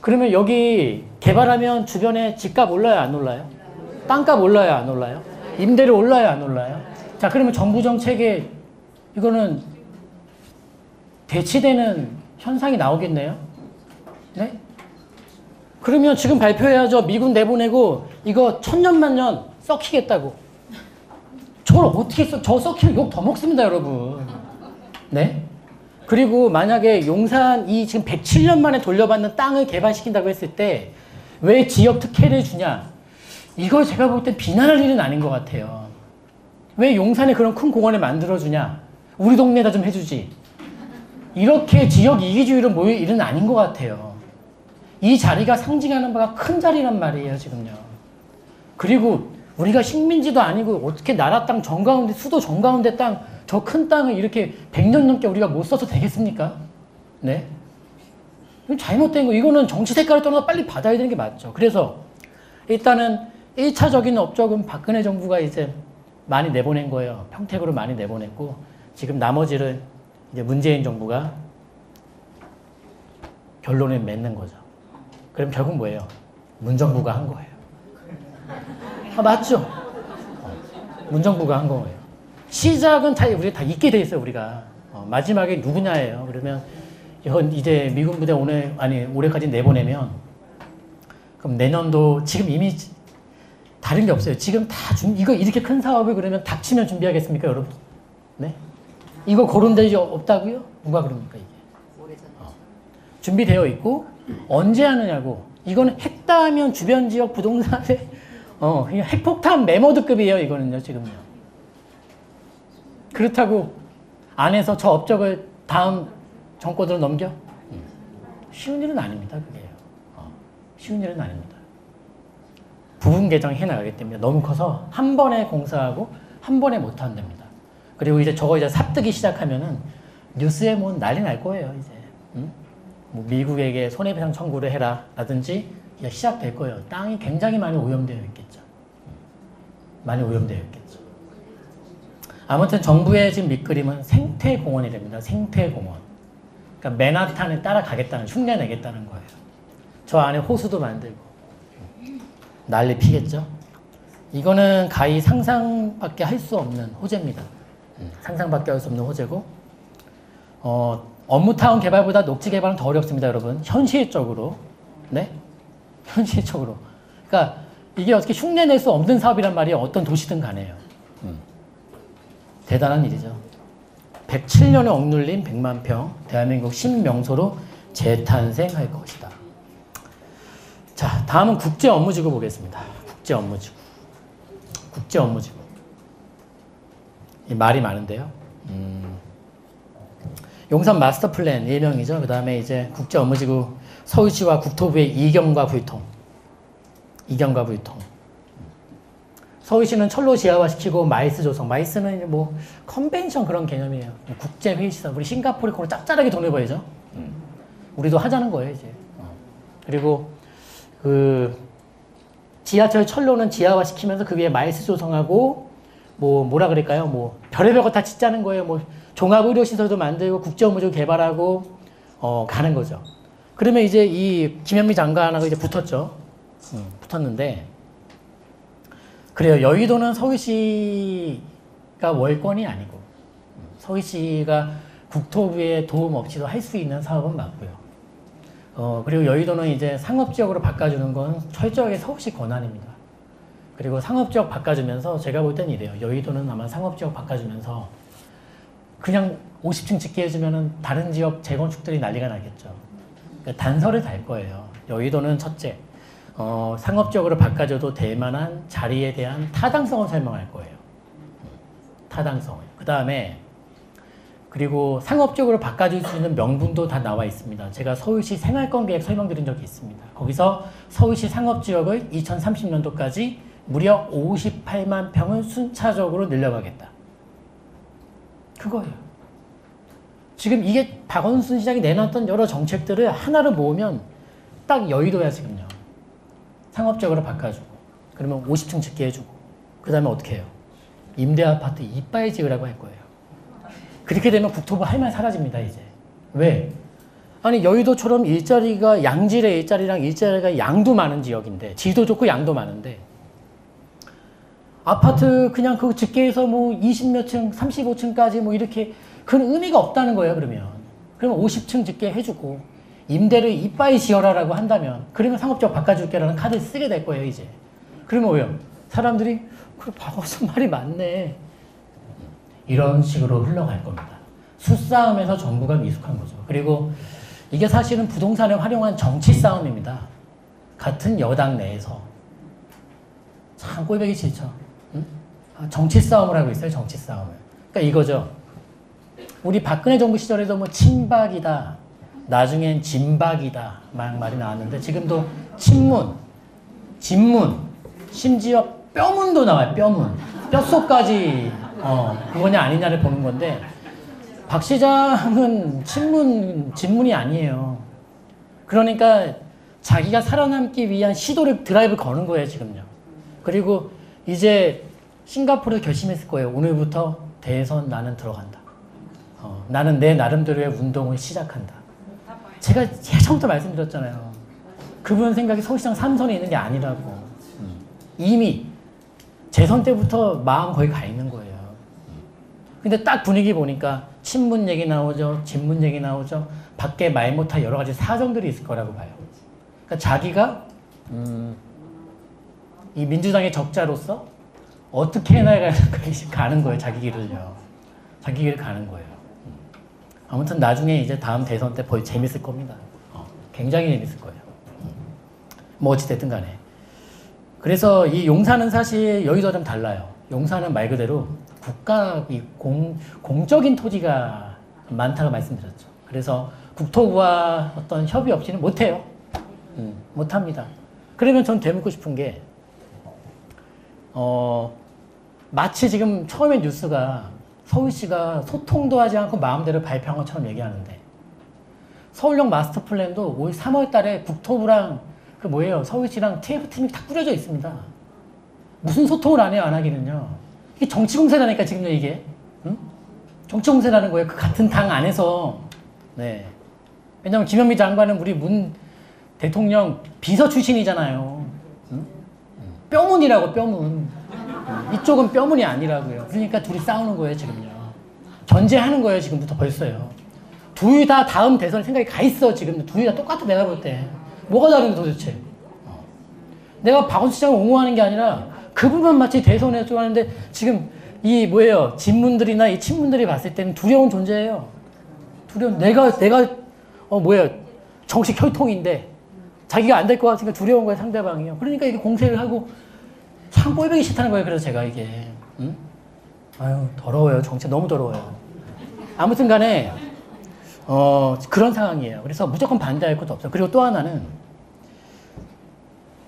그러면 여기 개발하면 주변에 집값 올라요, 안 올라요? 땅값 올라요, 안 올라요? 임대료 올라요, 안 올라요? 자, 그러면 정부 정책에 이거는 대치되는 현상이 나오겠네요? 네? 그러면 지금 발표해야죠. 미군 내보내고 이거 천년만년 썩히겠다고. 저걸 어떻게 저 썩히면 욕 더 먹습니다, 여러분. 네? 그리고 만약에 용산 이 지금 107년 만에 돌려받는 땅을 개발시킨다고 했을 때 왜 지역 특혜를 주냐? 이걸 제가 볼 땐 비난할 일은 아닌 것 같아요. 왜 용산에 그런 큰 공원을 만들어주냐? 우리 동네에다 좀 해주지. 이렇게 지역 이기주의로 모일 일은 아닌 것 같아요. 이 자리가 상징하는 바가 큰 자리란 말이에요, 지금요. 그리고 우리가 식민지도 아니고 어떻게 나라 땅 정가운데, 수도 정가운데 땅, 저 큰 땅을 이렇게 100년 넘게 우리가 못 써서 되겠습니까? 네? 이건 잘못된 거. 이거는 정치 색깔을 떠나서 빨리 받아야 되는 게 맞죠. 그래서 일단은 1차적인 업적은 박근혜 정부가 이제 많이 내보낸 거예요. 평택으로 많이 내보냈고, 지금 나머지를 이제 문재인 정부가 결론을 맺는 거죠. 그럼 결국 뭐예요? 문정부가 한 거예요. 아, 맞죠? 문정부가 한 거예요. 시작은 다 우리 다 잊게 돼 있어요, 우리가. 마지막에 누구냐예요. 그러면 이제 미군 부대 올해까지 내보내면, 그럼 내년도 지금 이미 다른 게 없어요. 지금 다 이거 이렇게 큰 사업을 그러면 닥치면 준비하겠습니까, 여러분? 네? 이거 고른 데이 없다고요? 누가 그럽니까, 이게? 준비되어 있고, 언제 하느냐고. 이거는 핵다하면 주변 지역 부동산에, 핵폭탄 메모드급이에요, 이거는요, 지금요. 그렇다고 안에서 저 업적을 다음 정권으로 넘겨? 쉬운 일은 아닙니다, 그게요. 쉬운 일은 아닙니다. 부분 개정 해나가기 때문에 너무 커서 한 번에 공사하고 한 번에 못 한답니다. 그리고 이제 저거 이제 삽뜨기 시작하면은 뉴스에 뭐 난리 날 거예요, 이제. 뭐 미국에게 손해배상 청구를 해라 라든지 이제 시작될 거예요. 땅이 굉장히 많이 오염되어 있겠죠. 많이 오염되어 있겠죠. 아무튼 정부의 지금 밑그림은 생태공원이랍니다. 생태공원. 그러니까 맨하탄을 따라가겠다는, 흉내 내겠다는 거예요. 저 안에 호수도 만들고. 난리 피겠죠. 이거는 가히 상상밖에 할 수 없는 호재입니다. 상상밖에 할 수 없는 호재고, 업무타운 개발보다 녹지 개발은 더 어렵습니다, 여러분. 현실적으로. 네? 현실적으로. 그러니까 이게 어떻게 흉내낼 수 없는 사업이란 말이에요. 어떤 도시든 간에요. 대단한 일이죠. 107년에 억눌린 100만 평, 대한민국 신명소로 재탄생할 것이다. 자, 다음은 국제업무지구 보겠습니다. 국제업무지구. 국제업무지구. 이 말이 많은데요. 용산 마스터 플랜 일명이죠. 그 다음에 이제 국제업무지구 서울시와 국토부의 이견과 불통. 이견과 불통. 서울시는 철로 지하화시키고 마이스 조성. 마이스는 뭐 컨벤션 그런 개념이에요. 국제회의시설. 우리 싱가포르 코로 짭짤하게 돈을 벌죠. 우리도 하자는 거예요, 이제. 그리고 그 지하철 철로는 지하화시키면서 그 위에 마이스 조성하고 뭐라 그럴까요? 뭐 별의별 거 다 짓자는 거예요. 뭐 종합의료시설도 만들고 국제업무지구 개발하고 가는 거죠. 그러면 이제 이 김현미 장관하고 이제 붙었죠. 붙었는데 그래요. 여의도는 서울시가 월권이 아니고 서울시가 국토부의 도움 없이도 할 수 있는 사업은 맞고요. 그리고 여의도는 이제 상업지역으로 바꿔주는 건 철저하게 서울시 권한입니다. 그리고 상업지역 바꿔주면서 제가 볼 땐 이래요. 여의도는 아마 상업지역 바꿔주면서 그냥 50층 짓게 해주면은 다른 지역 재건축들이 난리가 나겠죠. 그러니까 단서를 달 거예요. 여의도는 첫째, 상업지역으로 바꿔줘도 될 만한 자리에 대한 타당성을 설명할 거예요. 타당성을. 그 다음에 그리고 상업지역으로 바꿔줄 수 있는 명분도 다 나와 있습니다. 제가 서울시 생활권 계획 설명드린 적이 있습니다. 거기서 서울시 상업지역을 2030년도까지 무려 58만 평을 순차적으로 늘려가겠다. 그거예요. 지금 이게 박원순 시장이 내놨던 여러 정책들을 하나로 모으면 딱 여의도야, 지금요. 상업적으로 바꿔주고, 그러면 50층 짓게 해주고, 그 다음에 어떻게 해요? 임대아파트 이빠이 지으라고 할 거예요. 그렇게 되면 국토부 할 말 사라집니다, 이제. 왜? 아니, 여의도처럼 일자리가, 양질의 일자리랑 일자리가 양도 많은 지역인데, 질도 좋고 양도 많은데, 아파트 그냥 그거 짓게 해서 뭐 20몇 층, 35층까지 뭐 이렇게, 그건 의미가 없다는 거예요, 그러면. 그러면 50층 짓게 해주고, 임대를 이빠이 지어라라고 한다면 그러면 상업적 바꿔줄게라는 카드를 쓰게 될 거예요 이제. 그러면 왜요? 사람들이 그래 박원순 말이 맞네. 이런 식으로 흘러갈 겁니다. 수싸움에서 정부가 미숙한 거죠. 그리고 이게 사실은 부동산을 활용한 정치 싸움입니다. 같은 여당 내에서. 참 꼴보기 싫죠. 응? 정치 싸움을 하고 있어요. 정치 싸움을. 그러니까 이거죠. 우리 박근혜 정부 시절에도 뭐 친박이다. 나중엔 진박이다. 막 말이 나왔는데 지금도 친문, 진문, 심지어 뼈문도 나와요. 뼈문. 뼛속까지 그거냐 아니냐를 보는 건데 박 시장은 친문, 진문이 아니에요. 그러니까 자기가 살아남기 위한 시도를 드라이브 거는 거예요, 지금요. 그리고 이제 싱가포르에서 결심했을 거예요. 오늘부터 대선 나는 들어간다. 나는 내 나름대로의 운동을 시작한다. 제가 예전부터 말씀드렸잖아요. 그분 생각이 서울시장 3선에 있는 게 아니라고. 이미 재선 때부터 마음 거의 가 있는 거예요. 근데 딱 분위기 보니까 친문 얘기 나오죠. 진문 얘기 나오죠. 밖에 말 못할 여러 가지 사정들이 있을 거라고 봐요. 그러니까 자기가 이 민주당의 적자로서 어떻게 가는 거예요. 자기 길을요. 자기 길을 가는 거예요. 아무튼 나중에 이제 다음 대선 때 거의 재밌을 겁니다. 굉장히 재밌을 거예요. 뭐 어찌됐든 간에. 그래서 이 용산은 사실 여의도와 좀 달라요. 용산은 말 그대로 국가, 공적인 토지가 많다고 말씀드렸죠. 그래서 국토부와 어떤 협의 없이는 못해요. 못합니다. 그러면 전 되묻고 싶은 게, 마치 지금 처음에 뉴스가 서울시가 소통도 하지 않고 마음대로 발표한 것처럼 얘기하는데, 서울역 마스터 플랜도 올 3월 달에 국토부랑 서울시랑 TF팀이 다 꾸려져 있습니다. 무슨 소통을 안 해요, 안 하기는요. 이게 정치공세라니까, 지금요, 이게. 응? 정치공세라는 거예요. 그 같은 당 안에서. 네. 왜냐면 김현미 장관은 우리 문 대통령 비서 출신이잖아요. 응? 뼈문이라고, 뼈문. 이쪽은 뼈문이 아니라고요. 그러니까 둘이 싸우는 거예요, 지금요. 견제하는 거예요, 지금부터 벌써요. 둘 다 다음 대선 생각이 가 있어, 지금. 둘이 다 똑같아, 내가 볼 때. 뭐가 다른데 도대체? 내가 박원순 시장을 옹호하는 게 아니라 그분만 마치 대선에 좋아하는데 지금 이 진문들이나 이 친문들이 봤을 때는 두려운 존재예요. 내가 정식 혈통인데 자기가 안 될 것 같으니까 두려운 거예요, 상대방이요. 그러니까 이게 공세를 하고 참 꼴보기 싫다는 거예요. 그래서 제가 이게 아유 더러워요. 정치 너무 더러워요. 아무튼 간에 그런 상황이에요. 그래서 무조건 반대할 것도 없어요. 그리고 또 하나는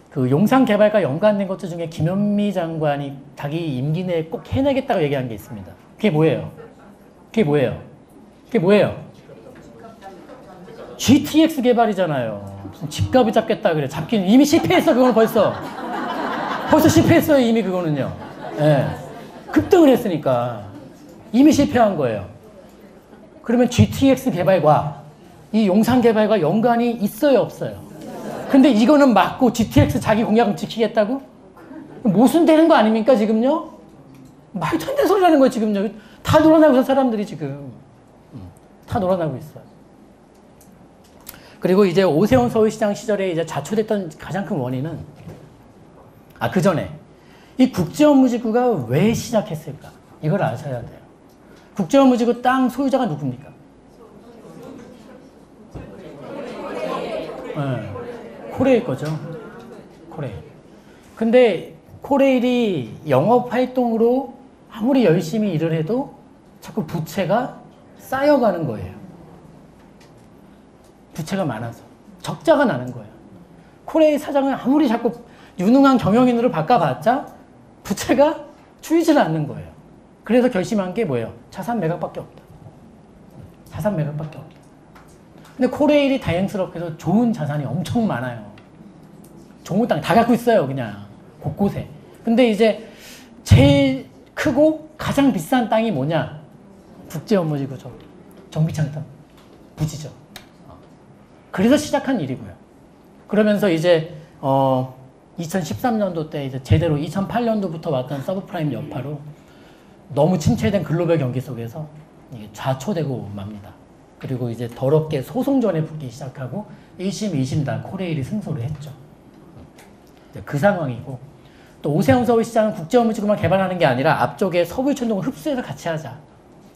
그 용산 개발과 연관된 것들 중에 김현미 장관이 자기 임기 내에 꼭 해내겠다고 얘기한 게 있습니다. 그게 뭐예요? GTX 개발이잖아요. 무슨 집값을 잡겠다 그래. 잡기는 이미 실패했어. 그거는 벌써 실패했어요. 이미 그거는요. 네. 급등을 했으니까 이미 실패한 거예요. 그러면 GTX 개발과 이 용산 개발과 연관이 있어요, 없어요? 근데 이거는 맞고 GTX 자기 공약은 지키겠다고? 모순되는 거 아닙니까, 지금요? 말도 안 되는 소리 하는 거예요, 지금요. 다 놀아나고 있어, 사람들이 지금. 다 놀아나고 있어요. 그리고 이제 오세훈 서울시장 시절에 이제 자초됐던 가장 큰 원인은, 그 전에, 이 국제업무지구가 왜 시작했을까? 이걸 아셔야 돼요. 국제업무지구 땅 소유자가 누굽니까? 네. 코레일 거죠. 코레일. 근데 코레일이 영업활동으로 아무리 열심히 일을 해도 자꾸 부채가 쌓여가는 거예요. 부채가 많아서. 적자가 나는 거예요. 코레일 사장은 아무리 자꾸 유능한 경영인으로 바꿔봤자 부채가 줄질 않는 거예요. 그래서 결심한 게 뭐예요? 자산 매각밖에 없다. 자산 매각밖에 없다. 근데 코레일이 다행스럽게도 좋은 자산이 엄청 많아요. 좋은 땅 다 갖고 있어요, 그냥. 곳곳에. 근데 이제 제일 크고 가장 비싼 땅이 뭐냐? 국제업무지구죠. 정비창 땅. 부지죠. 그래서 시작한 일이고요. 그러면서 이제 2013년도 때 이제 제대로 2008년도부터 왔던 서브프라임 여파로 너무 침체된 글로벌 경기 속에서 이게 좌초되고 맙니다. 그리고 이제 더럽게 소송전에 붙기 시작하고 1심, 2심 다 코레일이 승소를 했죠. 그 상황이고, 또 오세훈 서울시장은 국제업무지구만 개발하는 게 아니라 앞쪽에 서울촌동을 흡수해서 같이 하자.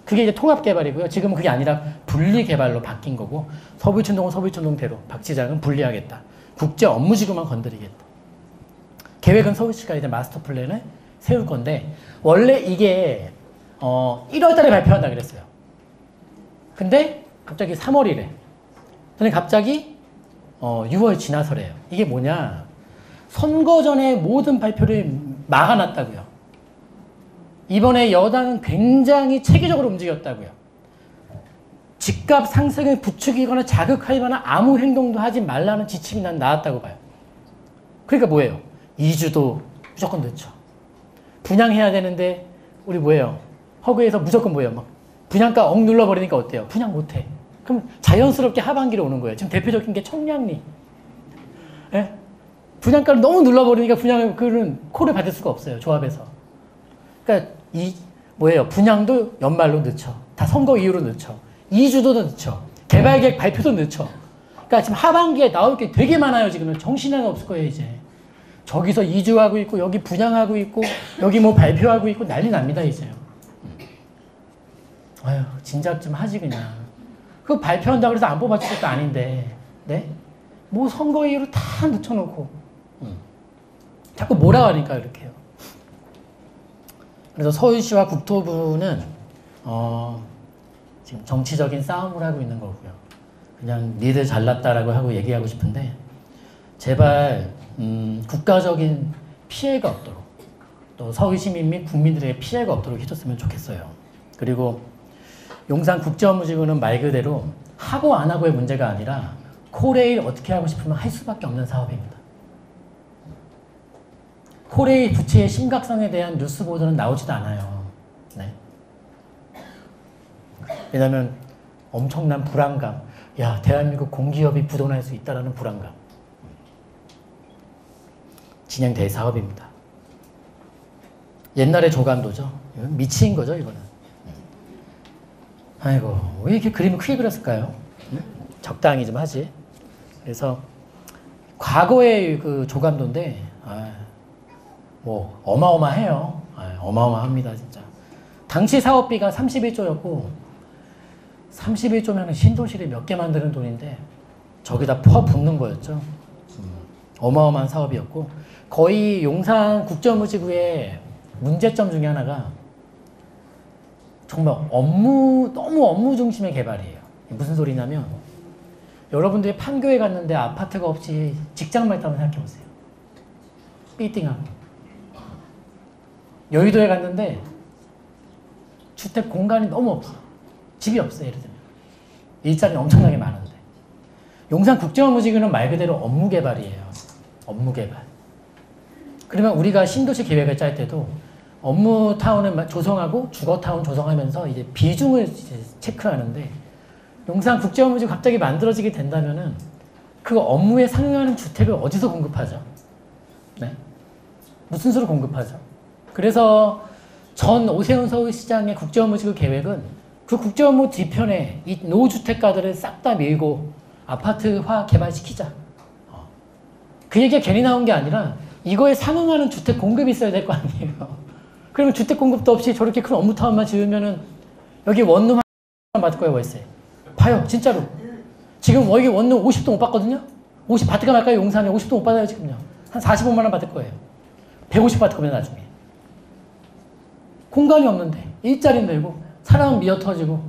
그게 이제 통합개발이고요. 지금은 그게 아니라 분리개발로 바뀐 거고, 서울촌동은 서울촌동대로 박 시장은 분리하겠다. 국제업무지구만 건드리겠다. 계획은 서울시가 이제 마스터 플랜을 세울 건데, 원래 이게 1월 달에 발표한다 그랬어요. 근데 갑자기 3월이래. 근데 갑자기 6월 지나서래요. 이게 뭐냐? 선거 전에 모든 발표를 막아놨다고요. 이번에 여당은 굉장히 체계적으로 움직였다고요. 집값 상승을 부추기거나 자극할 만한 아무 행동도 하지 말라는 지침이 난 나왔다고 봐요. 그러니까 뭐예요? 2주도 무조건 늦죠. 분양해야 되는데 우리 뭐예요? 허그에서 무조건 뭐예요? 막 분양가 억 눌러버리니까 어때요? 분양 못해. 그럼 자연스럽게 하반기로 오는 거예요. 지금 대표적인 게 청량리. 예? 분양가를 너무 눌러버리니까 그는 콜을 받을 수가 없어요. 조합에서. 그러니까 뭐예요? 분양도 연말로 늦죠. 다 선거 이후로 늦죠. 2주도 늦죠. 개발계획 발표도 늦죠. 그러니까 지금 하반기에 나올 게 되게 많아요. 지금은 정신이 하나 없을 거예요. 이제. 저기서 이주하고 있고 여기 분양하고 있고 여기 뭐 발표하고 있고 난리 납니다. 이제요. 아유, 진작 좀 하지 그냥. 그거 발표한다고 해서 안 뽑아줄 것도 아닌데, 네? 뭐 선거 이후로 다 늦춰놓고 자꾸 뭐라 하니까 이렇게요. 그래서 서울시와 국토부는 지금 정치적인 싸움을 하고 있는 거고요. 그냥 니들 잘났다라고 하고 얘기하고 싶은데 제발 국가적인 피해가 없도록 또 서울 시민 및 국민들에게 피해가 없도록 해줬으면 좋겠어요. 그리고 용산 국제업무지구는 말 그대로 하고 안 하고의 문제가 아니라 코레일 어떻게 하고 싶으면 할 수밖에 없는 사업입니다. 코레일 부채의 심각성에 대한 뉴스 보도는 나오지도 않아요. 네. 왜냐하면 엄청난 불안감. 야, 대한민국 공기업이 부도날 수 있다는 불안감. 진행될 사업입니다. 옛날의 조감도죠. 이건 미친 거죠, 이거는. 아이고, 왜 이렇게 그림을 크게 그렸을까요? 적당히 좀 하지. 그래서 과거의 그 조감도인데, 뭐 어마어마해요. 어마어마합니다, 진짜. 당시 사업비가 31조였고 31조면 신도시를 몇 개 만드는 돈인데 저기다 퍼붓는 거였죠. 어마어마한 사업이었고 거의 용산 국제업무지구의 문제점 중에 하나가 정말 너무 업무 중심의 개발이에요. 무슨 소리냐면 여러분들이 판교에 갔는데 아파트가 없이 직장만 있다고 생각해보세요. 삐띵하고. 여의도에 갔는데 주택 공간이 너무 없어. 집이 없어, 예를 들면. 일자리 엄청나게 많은데. 용산 국제업무지구는 말 그대로 업무 개발이에요. 업무 개발. 그러면 우리가 신도시 계획을 짤 때도 업무 타운을 조성하고 주거 타운 조성하면서 이제 비중을 이제 체크하는데 용산 국제업무지구 갑자기 만들어지게 된다면은 그 업무에 상응하는 주택을 어디서 공급하죠? 네? 무슨 수로 공급하죠? 그래서 전 오세훈 서울시장의 국제업무지구 계획은 그 국제업무 뒤편에 이 노후주택가들을 싹 다 밀고 아파트화 개발시키자. 그 얘기가 괜히 나온 게 아니라 이거에 상응하는 주택 공급이 있어야 될 거 아니에요. 그러면 주택 공급도 없이 저렇게 큰 업무타운만 지으면은 여기 원룸 한 받을 거예요, 월세. 봐요, 진짜로. 지금 여기 원룸 50동 못 받거든요? 50 바트가 말까요, 용산에? 50동 못 받아요, 지금요. 한 45만 원 받을 거예요. 150 받을 거면 나중에. 공간이 없는데 일자리 늘고 사람 미어 터지고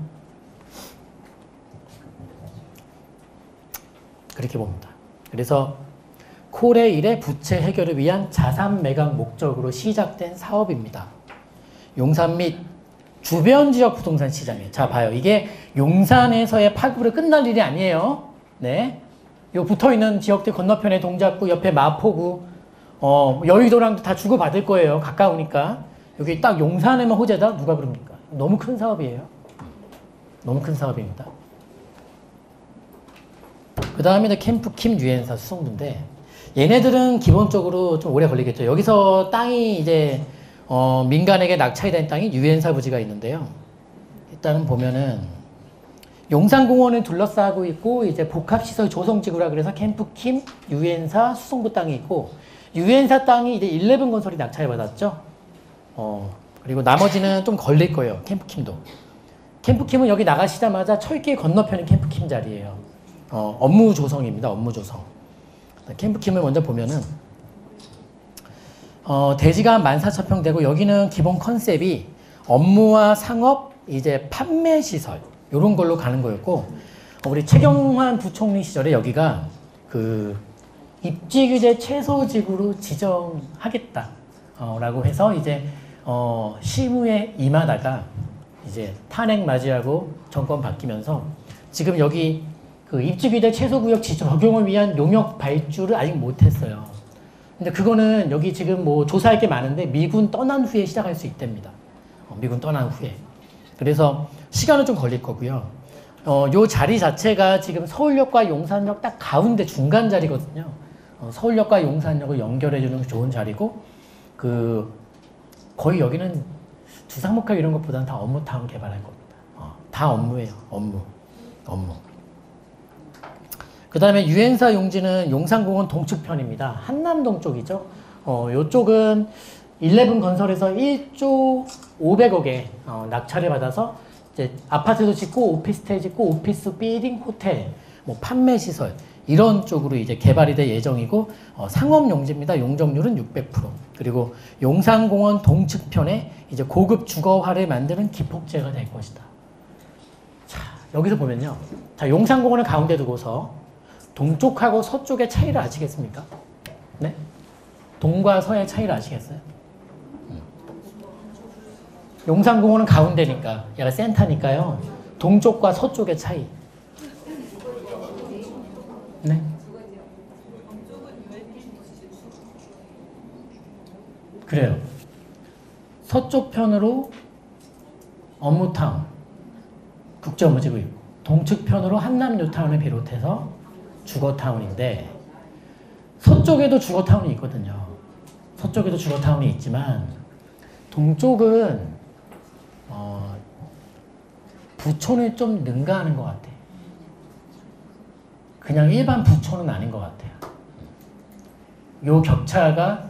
그렇게 봅니다. 그래서 코레일의 부채 해결을 위한 자산 매각 목적으로 시작된 사업입니다. 용산 및 주변 지역 부동산 시장에. 자, 봐요. 이게 용산에서의 파급으로 끝날 일이 아니에요. 네. 요 붙어 있는 지역들 건너편에 동작구, 옆에 마포구, 여의도랑도 다 주고받을 거예요. 가까우니까. 여기 딱 용산에만 호재다? 누가 그럽니까? 너무 큰 사업이에요. 너무 큰 사업입니다. 그 다음에 캠프킴 유엔사 수송부인데 얘네들은 기본적으로 좀 오래 걸리겠죠. 여기서 땅이 이제 민간에게 낙찰이 된 땅이 유엔사 부지가 있는데요. 일단은 보면은 용산공원을 둘러싸고 있고 이제 복합시설 조성지구라 그래서 캠프킴, 유엔사, 수성구 땅이 있고 유엔사 땅이 이제 11 건설이 낙찰을 받았죠. 그리고 나머지는 좀 걸릴 거예요. 캠프킴도. 캠프킴은 여기 나가시자마자 철길 건너편이 캠프킴 자리예요. 업무 조성입니다. 업무 조성. 캠프킴을 먼저 보면은 대지가 14,000평 되고 여기는 기본 컨셉이 업무와 상업, 이제 판매 시설 이런 걸로 가는 거였고 우리 최경환 부총리 시절에 여기가 그 입지규제 최소지구로 지정하겠다 라고 해서 이제 실무에 임하다가 이제 탄핵 맞이하고 정권 바뀌면서 지금 여기 그 입지규제 최소구역 적용을 위한 용역 발주를 아직 못했어요. 근데 그거는 여기 지금 뭐 조사할 게 많은데 미군 떠난 후에 시작할 수 있답니다. 미군 떠난 후에. 그래서 시간은 좀 걸릴 거고요. 요 자리 자체가 지금 서울역과 용산역 딱 가운데 중간 자리거든요. 서울역과 용산역을 연결해주는 좋은 자리고, 거의 여기는 주상목화 이런 것보다는 다 업무타운 개발할 겁니다. 다 업무예요. 업무. 그 다음에 유엔사 용지는 용산공원 동측편입니다. 한남동 쪽이죠. 요쪽은 11 건설에서 1조 500억에 낙찰을 받아서 이제 아파트도 짓고 오피스텔 짓고 오피스 빌딩 호텔 뭐 판매 시설 이런 쪽으로 이제 개발이 될 예정이고 상업 용지입니다. 용적률은 600%. 그리고 용산공원 동측편에 이제 고급 주거화를 만드는 기폭제가 될 것이다. 자, 여기서 보면요. 자, 용산공원을 가운데 두고서 동쪽하고 서쪽의 차이를 아시겠습니까? 네? 동과 서의 차이를 아시겠어요? 용산공원은 가운데니까, 얘가 센터니까요. 동쪽과 서쪽의 차이. 네? 그래요. 서쪽 편으로 업무타운, 국제업무지구 있고, 동측 편으로 한남뉴타운을 비롯해서 주거타운인데, 서쪽에도 주거타운이 있거든요. 서쪽에도 주거타운이 있지만, 동쪽은 부촌을 좀 능가하는 것 같아요. 그냥 일반 부촌은 아닌 것 같아요. 요 격차가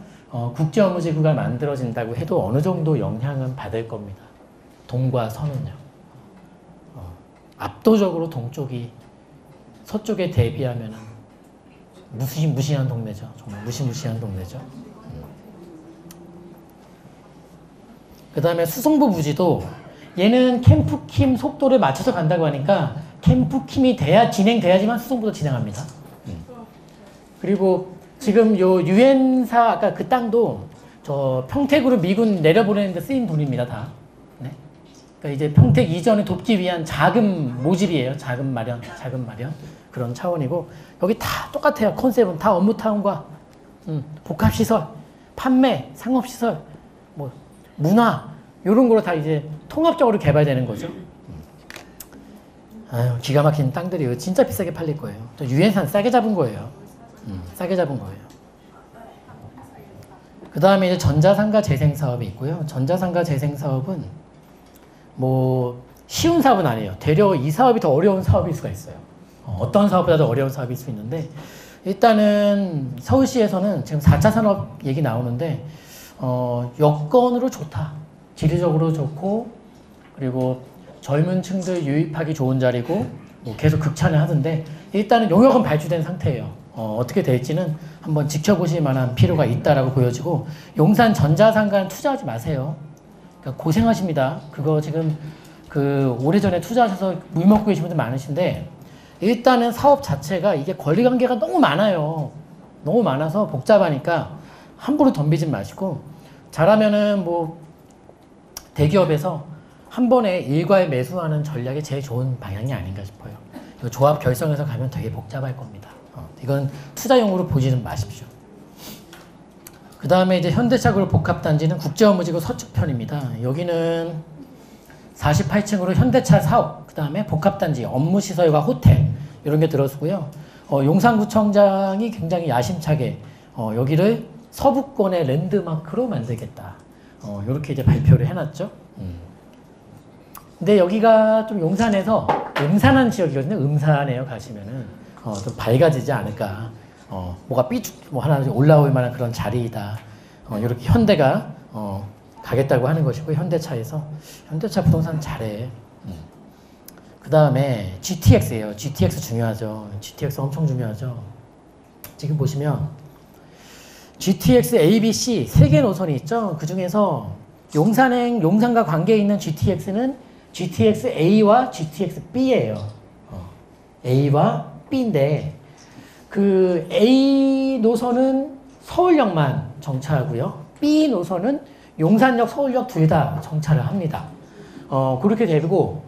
국제업무지구가 만들어진다고 해도 어느 정도 영향은 받을 겁니다. 동과 서는요. 압도적으로 동쪽이 서쪽에 대비하면 무시무시한 동네죠. 정말 무시무시한 동네죠. 그 다음에 수성부 부지도 얘는 캠프킴 속도를 맞춰서 간다고 하니까 캠프킴이 진행돼야지만 수성부도 진행합니다. 그리고 지금 요 유엔사 아까 그 땅도 저 평택으로 미군 내려보내는 데 쓰인 돈입니다. 다. 네. 그러니까 이제 평택 이전을 돕기 위한 자금 모집이에요. 자금 마련 그런 차원이고 여기 다 똑같아요. 컨셉은 다 업무타운과 복합시설, 판매, 상업시설, 뭐 문화 이런 거로 다 이제 통합적으로 개발되는 거죠. 아유, 기가 막힌 땅들이 진짜 비싸게 팔릴 거예요. 또 유엔사는 싸게 잡은 거예요. 싸게 잡은 거예요. 그 다음에 이제 전자상가 재생 사업이 있고요. 전자상가 재생 사업은 뭐 쉬운 사업은 아니에요. 되려 이 사업이 더 어려운 사업일 수가 있어요. 어떤 사업보다도 어려운 사업일 수 있는데 일단은 서울시에서는 지금 4차 산업 얘기 나오는데 여건으로 좋다. 지리적으로 좋고 그리고 젊은 층들 유입하기 좋은 자리고 뭐 계속 극찬을 하던데 일단은 용역은 발주된 상태예요. 어떻게 될지는 한번 지켜보실 만한 필요가 있다라고 보여지고 용산 전자상가는 투자하지 마세요. 그러니까 고생하십니다. 그거 지금 오래전에 투자하셔서 물 먹고 계신 분들 많으신데 일단은 사업 자체가 이게 권리관계가 너무 많아요. 너무 많아서 복잡하니까 함부로 덤비지 마시고 잘하면은 뭐 대기업에서 한 번에 일괄 매수하는 전략이 제일 좋은 방향이 아닌가 싶어요. 이거 조합 결성해서 가면 되게 복잡할 겁니다. 이건 투자용으로 보지는 마십시오. 그 다음에 이제 현대차그룹 복합단지는 국제업무지구 서측편입니다. 여기는 48층으로 현대차 사업, 그 다음에 복합단지, 업무시설과 호텔 이런 게 들어서고요. 용산구청장이 굉장히 야심차게 여기를 서부권의 랜드마크로 만들겠다. 이렇게 이제 발표를 해놨죠. 근데 여기가 좀 용산에서 음산한 지역이거든요. 음산에요. 가시면은 좀 밝아지지 않을까. 뭐가 삐죽 뭐 하나 올라올 만한 그런 자리이다. 이렇게 현대가 가겠다고 하는 것이고 현대차에서 현대차 부동산 잘해. 그 다음에 GTX예요. GTX 중요하죠. GTX 엄청 중요하죠. 지금 보시면 GTX A, B, C 세 개 노선이 있죠. 그 중에서 용산과 관계 있는 GTX는 GTX A와 GTX B예요. A와 B인데 그 A 노선은 서울역만 정차하고요. B 노선은 용산역, 서울역 둘 다 정차를 합니다. 그렇게 되고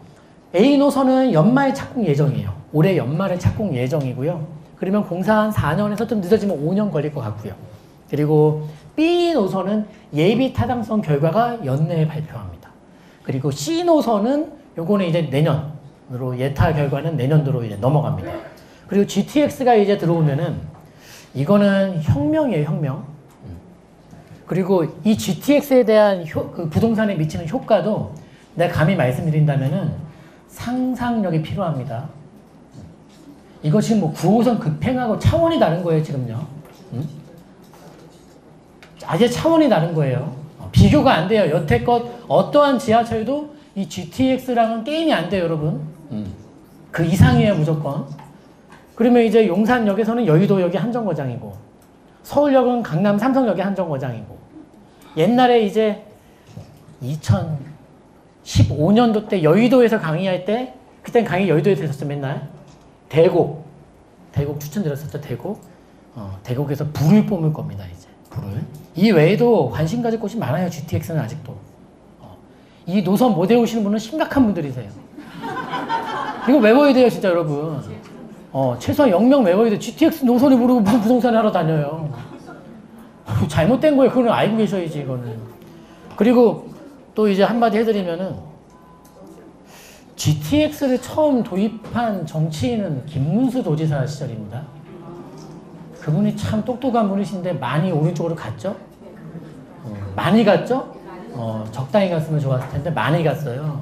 A 노선은 연말 착공 예정이에요. 올해 연말에 착공 예정이고요. 그러면 공사 한 4년에서 좀 늦어지면 5년 걸릴 것 같고요. 그리고 B 노선은 예비 타당성 결과가 연내에 발표합니다. 그리고 C 노선은 요거는 이제 내년으로 예타 결과는 내년도로 이제 넘어갑니다. 그리고 GTX가 이제 들어오면은 이거는 혁명이에요, 혁명. 그리고 이 GTX에 대한 그 부동산에 미치는 효과도 내가 감히 말씀드린다면은 상상력이 필요합니다. 이거 지금 뭐 9호선 급행하고 차원이 다른 거예요, 지금요. 아예 차원이 다른 거예요. 비교가 안 돼요. 여태껏 어떠한 지하철도 이 GTX랑은 게임이 안 돼요, 여러분. 그 이상이에요, 무조건. 그러면 이제 용산역에서는 여의도역이 한정거장이고, 서울역은 강남 삼성역이 한정거장이고, 옛날에 이제 2015년도 때 여의도에서 강의할 때, 그땐 강의 여의도에서 했었죠, 맨날. 대곡 추천드렸었죠, 대곡. 대곡에서 불을 뿜을 겁니다, 이제. 불을. 이 외에도 관심 가질 곳이 많아요, GTX는 아직도. 이 노선 못 외우시는 분은 심각한 분들이세요. 이거 외워야 돼요, 진짜 여러분. 최소한 영명 외워야 돼요. GTX 노선을 모르고 무슨 부동산을 하러 다녀요. 잘못된 거예요. 그거는 알고 계셔야지, 이거는. 그리고 또 이제 한마디 해드리면은, GTX를 처음 도입한 정치인은 김문수 도지사 시절입니다. 그분이 참 똑똑한 분이신데 많이 오른쪽으로 갔죠? 많이 갔죠? 적당히 갔으면 좋았을 텐데 많이 갔어요.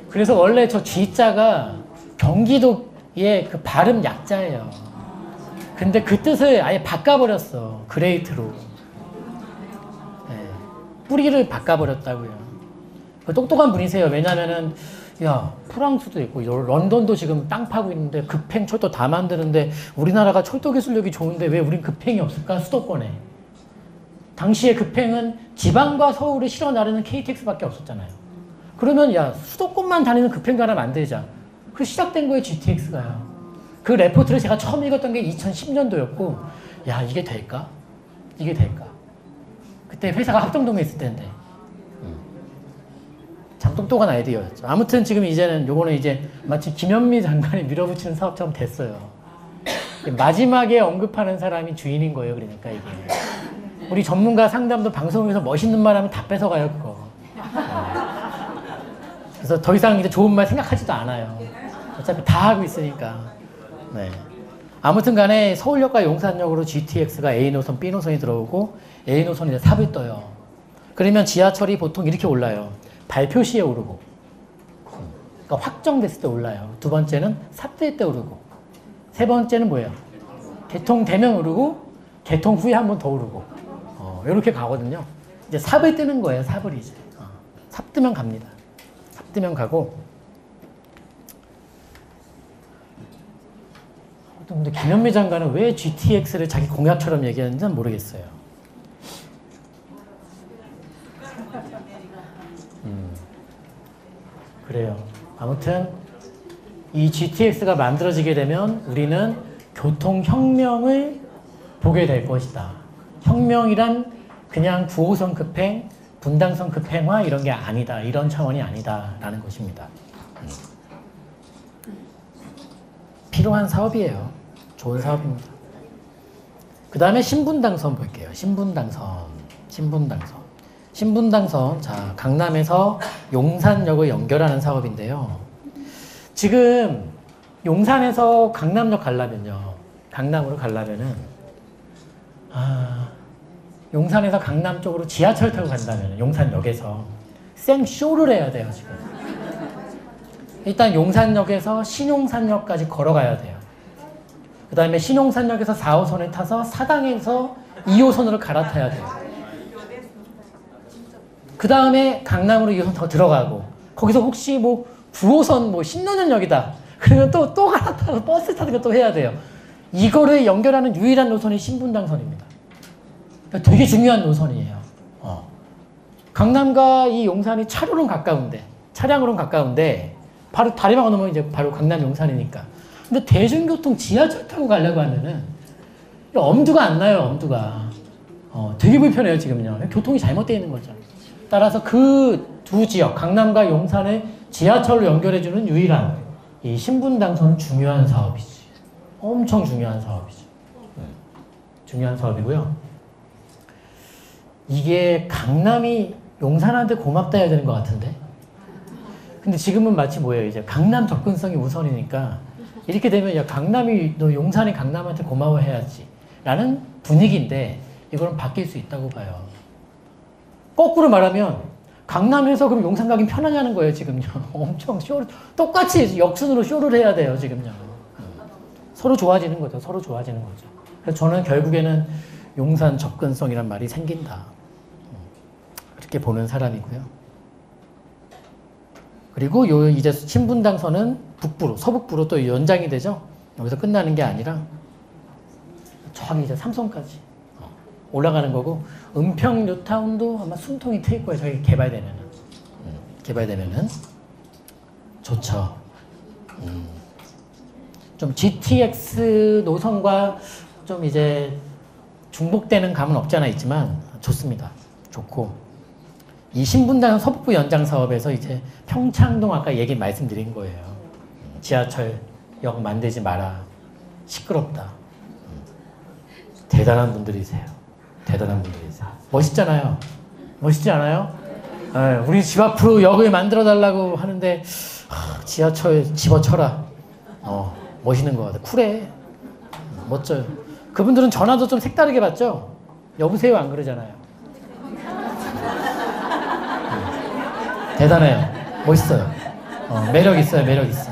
그래서 원래 저 G자가 경기도의 그 발음 약자예요. 근데 그 뜻을 아예 바꿔버렸어. 그레이트로. 네. 뿌리를 바꿔버렸다고요. 똑똑한 분이세요. 왜냐면은 야, 프랑스도 있고 런던도 지금 땅 파고 있는데 급행 철도 다 만드는데 우리나라가 철도 기술력이 좋은데 왜 우린 급행이 없을까? 수도권에. 당시에 급행은 지방과 서울을 실어 나르는 KTX밖에 없었잖아요. 그러면 야, 수도권만 다니는 급행도 하나 만들자. 그 시작된 거예요, GTX가요. 그 레포트를 제가 처음 읽었던 게 2010년도였고 야, 이게 될까? 이게 될까? 그때 회사가 합정동에 있을 때인데. 참 똑똑한 아이디어였죠. 아무튼 지금 이제는 요거는 이제 마치 김현미 장관이 밀어붙이는 사업처럼 됐어요. 마지막에 언급하는 사람이 주인인 거예요. 그러니까 이게. 우리 전문가 상담도 방송에서 멋있는 말 하면 다 뺏어가요, 그거. 그래서 더 이상 이제 좋은 말 생각하지도 않아요. 어차피 다 하고 있으니까. 네. 아무튼 간에 서울역과 용산역으로 GTX가 A 노선, B 노선이 들어오고 A 노선이 이제 삽을 떠요. 그러면 지하철이 보통 이렇게 올라요. 발표 시에 오르고, 그러니까 확정됐을 때 올라요. 두 번째는 삽될 때 오르고, 세 번째는 뭐예요? 개통되면 오르고, 개통 후에 한 번 더 오르고, 이렇게 가거든요. 이제 삽을 뜨는 거예요, 삽을 이제. 삽 뜨면 갑니다. 삽 뜨면 가고. 근데 김현미 장관은 왜 GTX를 자기 공약처럼 얘기하는지는 모르겠어요. 그래요. 아무튼 이 GTX가 만들어지게 되면 우리는 교통혁명을 보게 될 것이다. 혁명이란 그냥 9호선 급행, 분당선 급행화 이런 게 아니다. 이런 차원이 아니다라는 것입니다. 필요한 사업이에요. 좋은 사업입니다. 그 다음에 신분당선 볼게요. 신분당선. 자, 강남에서 용산역을 연결하는 사업인데요. 지금 용산에서 강남역 가려면요. 강남으로 가려면은, 용산에서 강남 쪽으로 지하철 타고 간다면, 용산역에서 생쇼를 해야 돼요, 지금. 일단 용산역에서 신용산역까지 걸어가야 돼요. 그 다음에 신용산역에서 4호선을 타서 사당에서 2호선으로 갈아타야 돼요. 그 다음에 강남으로 2호선 더 들어가고, 거기서 혹시 뭐 9호선 뭐 신논현역이다. 그러면 또 갈아타서 버스 타는 거 또 해야 돼요. 이거를 연결하는 유일한 노선이 신분당선입니다. 그러니까 되게 중요한 노선이에요. 강남과 이 용산이 차량으로는 가까운데, 바로 다리만 건너면 이제 바로 강남 용산이니까. 근데 대중교통 지하철 타고 가려고 하면은 엄두가 안 나요, 엄두가. 되게 불편해요, 지금요. 교통이 잘못되어 있는 거죠. 따라서 그 두 지역, 강남과 용산을 지하철로 연결해주는 유일한 이 신분당선은 중요한 사업이지. 엄청 중요한 사업이죠. 중요한 사업이고요. 이게 강남이 용산한테 고맙다 해야 되는 것 같은데. 근데 지금은 마치 뭐예요? 이제 강남 접근성이 우선이니까 이렇게 되면 야, 너 용산이 강남한테 고마워해야지 라는 분위기인데 이거는 바뀔 수 있다고 봐요. 거꾸로 말하면 강남에서 그럼 용산 가긴 편하냐는 거예요, 지금요. 엄청 똑같이 역순으로 쇼를 해야 돼요, 지금요. 서로 좋아지는 거죠. 서로 좋아지는 거죠. 그래서 저는 결국에는 용산 접근성이란 말이 생긴다. 그렇게 보는 사람이고요. 그리고 이제 신분당선은 북부로, 서북부로 또 연장이 되죠. 여기서 끝나는 게 아니라 저기 이제 삼성까지 올라가는 거고, 은평 뉴타운도 아마 숨통이 트일 거예요. 저기 개발되면은 좋죠. 좀 GTX 노선과 좀 이제 중복되는 감은 없지 않아 있지만 좋습니다. 좋고, 이 신분당 서북부 연장 사업에서 이제 평창동 아까 얘기 말씀드린 거예요. 지하철역 만들지 마라. 시끄럽다. 대단한 분들이세요. 대단한 분들이세요. 멋있잖아요. 멋있지 않아요? 네, 우리 집 앞으로 역을 만들어 달라고 하는데 지하철 집어쳐라. 멋있는 것 같아. 쿨해. 멋져요. 그분들은 전화도 좀 색다르게 받죠? 여보세요 안 그러잖아요. 대단해요. 멋있어요. 매력 있어요. 매력 있어.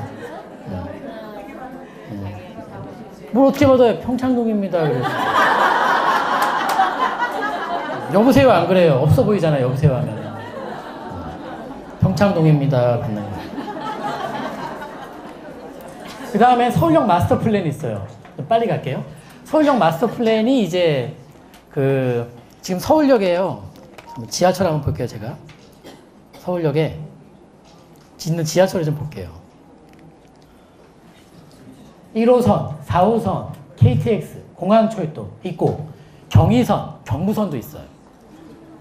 뭘 어떻게 받아요? 평창동입니다. 그래서. 여보세요 안 그래요. 없어 보이잖아요. 여보세요 하면. 평창동입니다. 받는 거. 그 다음에 서울역 마스터 플랜이 있어요. 빨리 갈게요. 서울역 마스터 플랜이 이제 지금 서울역에요. 지하철 한번 볼게요, 제가. 서울역에 있는 지하철을 좀 볼게요. 1호선, 4호선, KTX, 공항철도 있고, 경의선, 경부선도 있어요.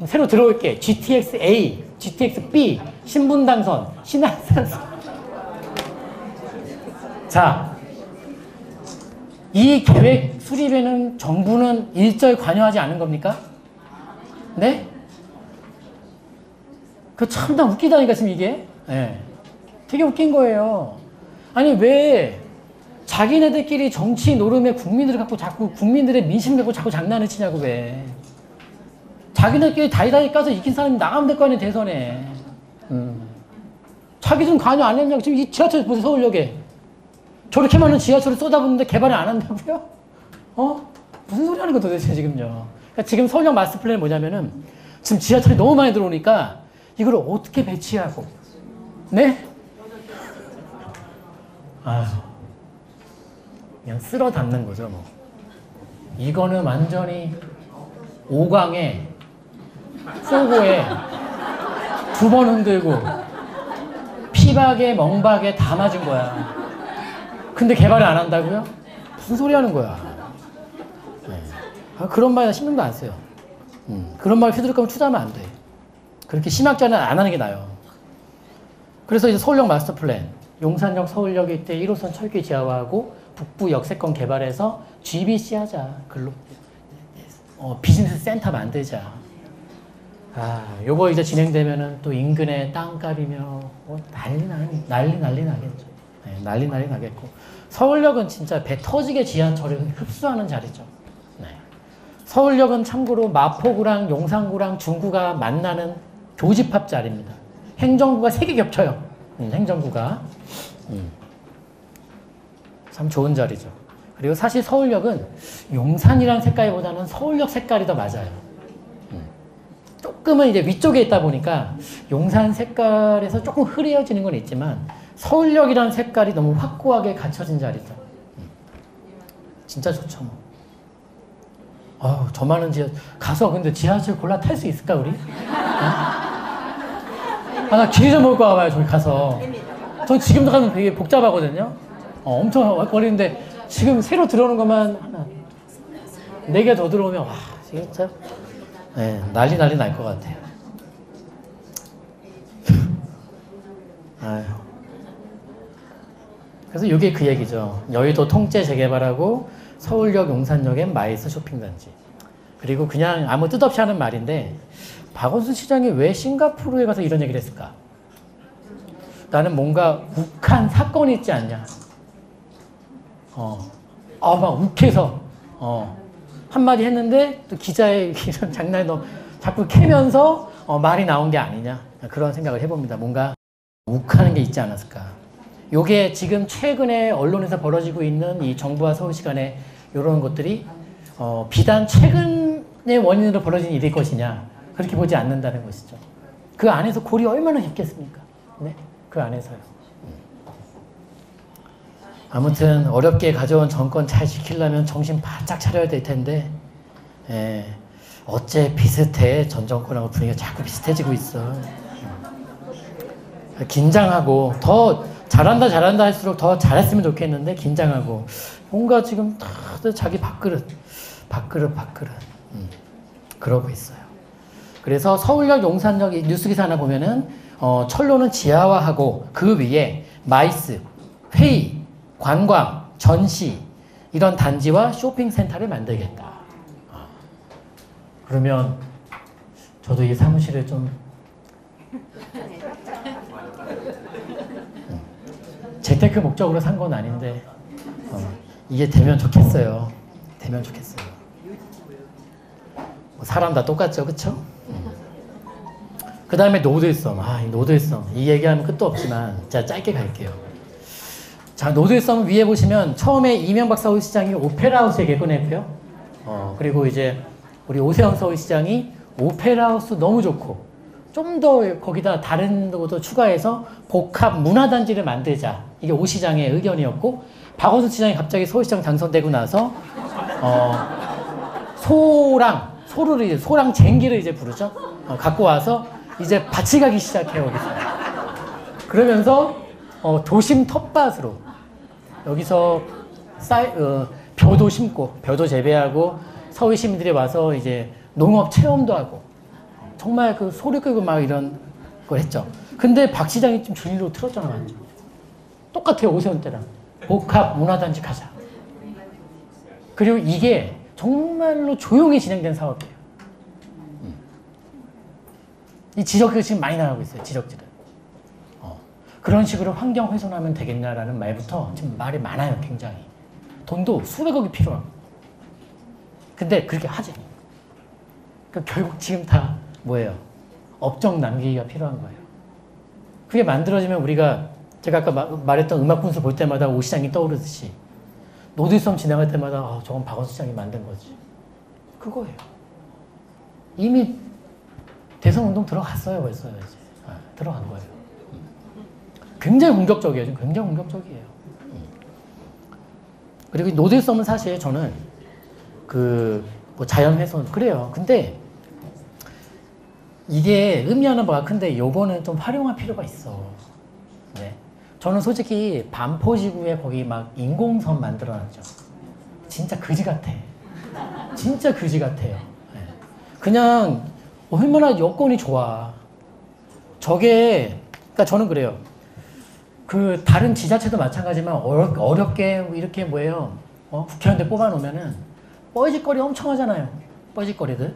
새로 들어올게. GTX-A, GTX-B, 신분당선, 신안산선. 자, 이 계획 수립에는 정부는 일절 관여하지 않은 겁니까? 네? 그 참 다 웃기다니까, 지금 이게. 네. 되게 웃긴 거예요. 아니, 왜 자기네들끼리 정치 노름에 국민들을 갖고 자꾸 국민들의 민심 갖고 자꾸 장난을 치냐고, 왜. 자기네끼리 다이다이 까서 이긴 사람이 나가면 될 거 아니에요, 대선에. 자기 좀 관여 안 했냐고. 지금 이 지하철 보세요, 서울역에. 저렇게 많은 지하철을 쏟아붓는데 개발을 안 한다고요? 무슨 소리 하는 거 도대체, 지금요. 그러니까 지금 서울역 마스터 플랜이 뭐냐면은, 지금 지하철이 너무 많이 들어오니까, 이걸 어떻게 배치하고, 네? 아휴. 그냥 쓸어 담는 거죠, 뭐. 이거는 완전히 5강에, 포고에 2번 흔들고, 피박에, 멍박에 다 맞은 거야. 근데 개발을 안 한다고요? 무슨 소리 하는 거야. 네. 그런 말에 신경도 안 써요. 그런 말 휘두를 거면 투자하면 안 돼. 그렇게 심하게는 안 하는 게 나아요. 그래서 이제 서울역 마스터 플랜, 용산역, 서울역 이때 1호선 철길 지하화하고 북부 역세권 개발해서 GBC 하자. 비즈니스 센터 만들자. 요거 이제 진행되면은 또 인근의 땅값이며 난리 나겠죠. 네, 난리 나겠고. 서울역은 진짜 배 터지게 지하철을 흡수하는 자리죠. 네. 서울역은 참고로 마포구랑 용산구랑 중구가 만나는 교집합 자리입니다. 행정구가 3개 겹쳐요. 행정구가. 참 좋은 자리죠. 그리고 사실 서울역은 용산이라는 색깔보다는 서울역 색깔이 더 맞아요. 조금은 이제 위쪽에 있다 보니까 용산 색깔에서 조금 흐려지는 건 있지만 서울역이라는 색깔이 너무 확고하게 갖춰진 자리죠. 진짜 좋죠, 뭐. 저 많은 가서 근데 지하철 골라 탈 수 있을까, 우리? 나 길 좀 볼 거 와봐요, 저기 가서. 저 지금도 가면 되게 복잡하거든요. 엄청 걸리는데 지금 새로 들어오는 것만 하나, 4개 더 들어오면, 와, 진짜. 네, 난리 날 것 같아요. 아유. 그래서 이게 그 얘기죠. 여의도 통째 재개발하고 서울역 용산역엔 마이스 쇼핑단지. 그리고 그냥 아무 뜻없이 하는 말인데 박원순 시장이 왜 싱가포르에 가서 이런 얘기를 했을까? 나는 뭔가 욱한 사건이 있지 않냐. 막 욱해서 한마디 했는데 또 기자의 이런 장난이 너무 자꾸 캐면서 말이 나온 게 아니냐. 그런 생각을 해봅니다. 뭔가 욱하는 게 있지 않았을까. 요게 지금 최근에 언론에서 벌어지고 있는 이 정부와 서울시 간의 이런 것들이 비단 최근의 원인으로 벌어진 일일 것이냐, 그렇게 보지 않는다는 것이죠. 그 안에서 골이 얼마나 깊겠습니까? 네? 그 안에서요. 아무튼 어렵게 가져온 정권 잘 지키려면 정신 바짝 차려야 될 텐데, 어째 비슷해. 전 정권하고 분위기가 자꾸 비슷해지고 있어. 긴장하고 더 잘한다 할수록 더 잘했으면 좋겠는데 긴장하고 뭔가 지금 다들 자기 밥그릇 그러고 있어요. 그래서 서울역 용산역 뉴스기사 하나 보면은 철로는 지하화하고 그 위에 마이스, 회의, 관광, 전시 이런 단지와 쇼핑센터를 만들겠다. 그러면 저도 이 사무실을 좀 재테크 목적으로 산 건 아닌데 이게 되면 좋겠어요. 되면 좋겠어요. 사람 다 똑같죠, 그쵸? 그 다음에 노드썸. 이 노드썸. 이 얘기하면 끝도 없지만 제가 짧게 갈게요. 자, 노드썸 위에 보시면 처음에 이명박 서울시장이 오페라하우스에 개건했고요. 그리고 이제 우리 오세훈 서울시장이 오페라하우스 너무 좋고 좀 더 거기다 다른 것도 추가해서 복합 문화단지를 만들자. 이게 오 시장의 의견이었고, 박원순 시장이 갑자기 서울시장 당선되고 나서 소를 이제 소랑 쟁기를 이제 부르죠. 갖고 와서 이제 밭을 가기 시작해요, 여기서. 그러면서 도심 텃밭으로 여기서 벼도 심고 벼도 재배하고 서울 시민들이 와서 이제 농업 체험도 하고 정말 그 소리 끄고 막 이런 걸 했죠. 근데 박 시장이 좀 줄리로 틀었잖아, 완전. 똑같아요, 오세훈 때랑. 복합 문화단지 가자. 그리고 이게 정말로 조용히 진행된 사업이에요. 이 지적이 지금 많이 나가고 있어요, 지적질은. 그런 식으로 환경 훼손하면 되겠냐라는 말부터 지금 말이 많아요, 굉장히. 돈도 수백억이 필요하고. 근데 그렇게 하지. 그러니까 결국 지금 다 뭐예요? 업적 남기기가 필요한 거예요. 그게 만들어지면 우리가 제가 아까 말했던 음악분수 볼 때마다 오 시장이 떠오르듯이 노드썸 지나갈 때마다 저건 박원순 시장이 만든 거지. 그거예요. 이미 대선운동 들어갔어요, 벌써. 이제. 들어간 거예요. 굉장히 공격적이에요. 지금 굉장히 공격적이에요. 그리고 노드썸은 사실 저는 뭐 자연훼손 그래요. 근데 이게 의미하는 바가 큰데 요거는 좀 활용할 필요가 있어. 네. 저는 솔직히 반포지구에 거기 막 인공섬 만들어놨죠. 진짜 그지 같아. 진짜 그지 같아요. 네. 그냥 얼마나 여건이 좋아. 저게 그러니까 저는 그래요. 그 다른 지자체도 마찬가지지만 어렵게 이렇게 뭐예요. 국회의원들 뽑아놓으면은 뻘짓거리 엄청 하잖아요. 뻘짓거리들.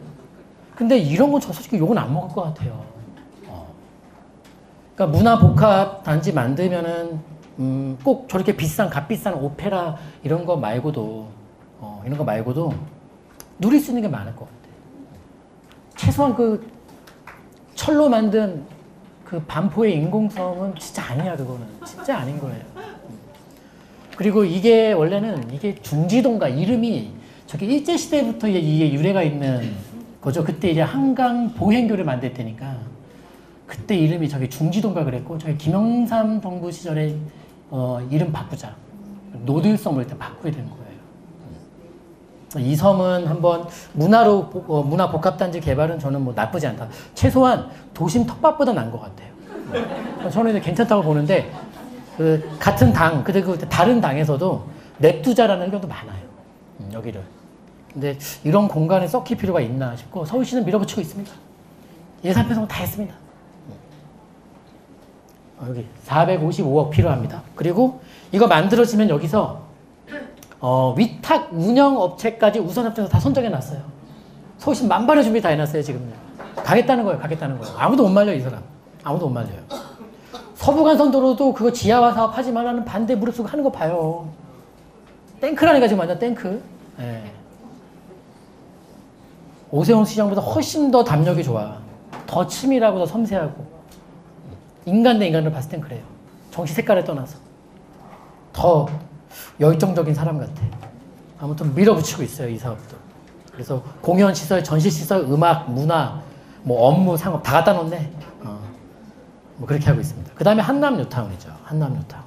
근데 이런 건 저 솔직히 욕은 안 먹을 것 같아요. 그러니까 문화복합 단지 만들면은 꼭 저렇게 값비싼 오페라 이런 거 말고도 누릴 수 있는 게 많을 것 같아요. 최소한 그 철로 만든 그 반포의 인공섬은 진짜 아니야, 그거는. 진짜 아닌 거예요. 그리고 이게 원래는 이게 중지동가 이름이 저게 일제시대부터 이게 유래가 있는 거죠. 그때 이제 한강 보행교를 만들 때니까 그때 이름이 저기 중지동가 그랬고 저기 김영삼 정부 시절에 이름 바꾸자. 노들섬을 일단 바꾸게 된 거예요. 이 섬은 한번 문화 복합단지 개발은 저는 뭐 나쁘지 않다. 최소한 도심 텃밭보다 나은 것 같아요. 저는 이제 괜찮다고 보는데 그 같은 당 그리고 다른 당에서도 냅두자라는 의견도 많아요. 여기를. 근데 이런 공간에 썩힐 필요가 있나 싶고 서울시는 밀어붙이고 있습니다. 예산 편성 다 했습니다. 여기 455억 필요합니다. 그리고 이거 만들어지면 여기서 위탁 운영업체까지 우선 협정에서 다 선정해놨어요. 서울시 만반의 준비 다 해놨어요. 지금 가겠다는 거예요. 가겠다는 거예요. 아무도 못 말려요. 이 사람. 아무도 못 말려요. 서부간선도로도 그거 지하화 사업 하지 말라는 반대 무릅쓰고 하는 거 봐요. 탱크라니까 지금 완전 탱크. 네. 오세훈 시장보다 훨씬 더 담력이 좋아. 더 치밀하고 더 섬세하고. 인간 대 인간을 봤을 땐 그래요. 정치 색깔을 떠나서. 더 열정적인 사람 같아. 아무튼 밀어붙이고 있어요, 이 사업도. 그래서 공연시설, 전시시설, 음악, 문화, 뭐 업무, 상업 다 갖다 놓네. 뭐 그렇게 하고 있습니다. 그 다음에 한남뉴타운이죠. 한남뉴타운.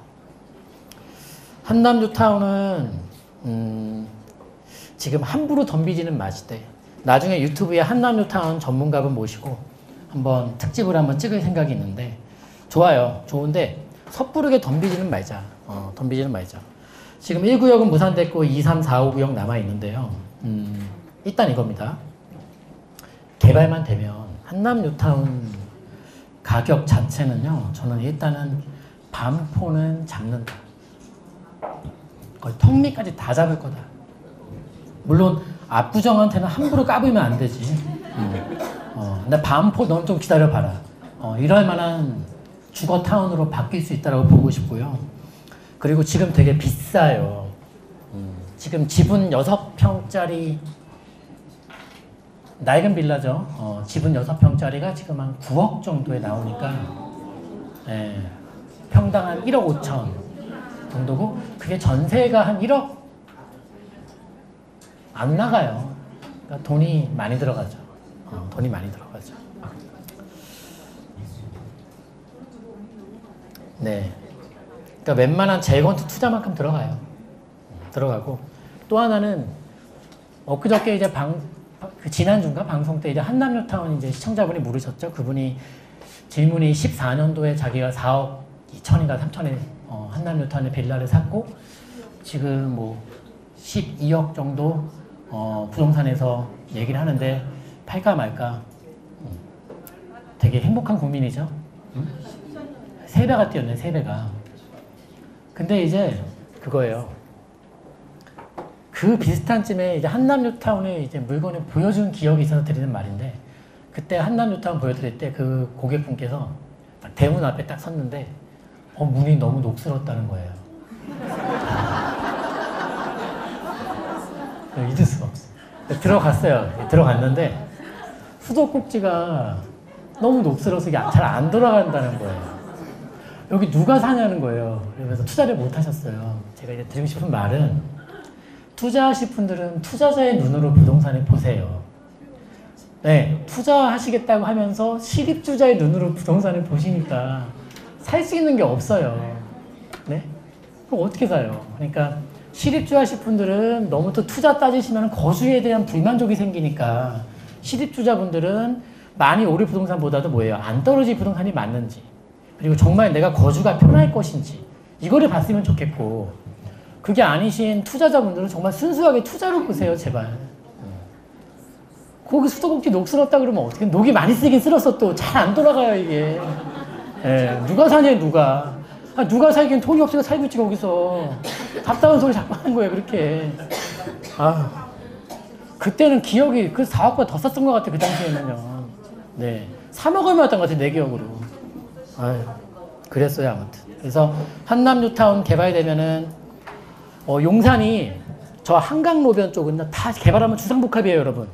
한남뉴타운은 지금 함부로 덤비지는 마시되 나중에 유튜브에 한남뉴타운 전문가분 모시고 한번 특집을 한번 찍을 생각이 있는데 좋아요. 좋은데 섣부르게 덤비지는 말자. 덤비지는 말자. 지금 1구역은 무산됐고 2, 3, 4, 5구역 남아있는데요. 일단 이겁니다. 개발만 되면 한남뉴타운 가격 자체는요. 저는 일단은 반포는 잡는다. 거의 턱밑까지 다 잡을 거다. 물론 압구정한테는 함부로 까부면 안 되지. 근데 반포 넌 좀 기다려봐라. 이럴 만한 주거타운으로 바뀔 수 있다고 보고 싶고요. 그리고 지금 되게 비싸요. 지금 지분 6평짜리 낡은 빌라죠. 지분 6평짜리가 지금 한 9억 정도에 나오니까 평당 한 1억 5천 정도고 그게 전세가 한 1억 안 나가요. 그러니까 돈이 많이 들어가죠. 돈이 많이 들어가죠. 네. 그러니까 웬만한 재건축 투자만큼 들어가요. 들어가고 또 하나는 엊그저께 이제 지난주인가 방송 때 이제 한남뉴타운 이제 시청자분이 물으셨죠. 그분이 질문이 14년도에 자기가 4억 2천인가 3천에 한남뉴타운에 빌라를 샀고 지금 뭐 12억 정도 부동산에서 얘기를 하는데 팔까 말까. 되게 행복한 고민이죠. 3배가 뛰었네, 3배가. 근데 이제 그거예요. 그 비슷한 쯤에 이제 한남뉴타운에 이제 물건을 보여준 기억이 있어서 드리는 말인데 그때 한남뉴타운 보여드릴 때 그 고객분께서 대문 앞에 딱 섰는데 문이 너무 녹슬었다는 거예요. 잊을 수가 없어요. 들어갔어요. 들어갔는데 수도꼭지가 너무 녹슬어서 이게 잘 안 돌아간다는 거예요. 여기 누가 사냐는 거예요. 그래서 투자를 못 하셨어요. 제가 이제 드리고 싶은 말은 투자하실 분들은 투자자의 눈으로 부동산을 보세요. 네, 투자하시겠다고 하면서 실입주자의 눈으로 부동산을 보시니까 살 수 있는 게 없어요. 네? 그럼 어떻게 사요? 그러니까 실입주 하실 분들은 너무 또 투자 따지시면 거주에 대한 불만족이 생기니까 실입주자분들은 많이 오를 부동산보다도 뭐예요? 안 떨어질 부동산이 맞는지 그리고 정말 내가 거주가 편할 것인지 이거를 봤으면 좋겠고 그게 아니신 투자자분들은 정말 순수하게 투자로 보세요. 제발. 거기 수도꼭지 녹슬었다 그러면 어떻게 녹이 많이 쓰긴 쓸었어 또 잘 안 돌아가요 이게. 누가 사냐 누가. 누가 살긴 돈이 없으니까 살고 있지 거기서. 답답한 소리 자꾸 하는 거예요 그렇게. 그때는 기억이 그 4억보다 더 쌌던 것 같아 그 당시에는요. 네, 3억 얼마였던 것 같아 내 기억으로. 그랬어요 아무튼. 그래서 한남뉴타운 개발되면은 용산이 저 한강로변 쪽은 다 개발하면 주상복합이에요 여러분.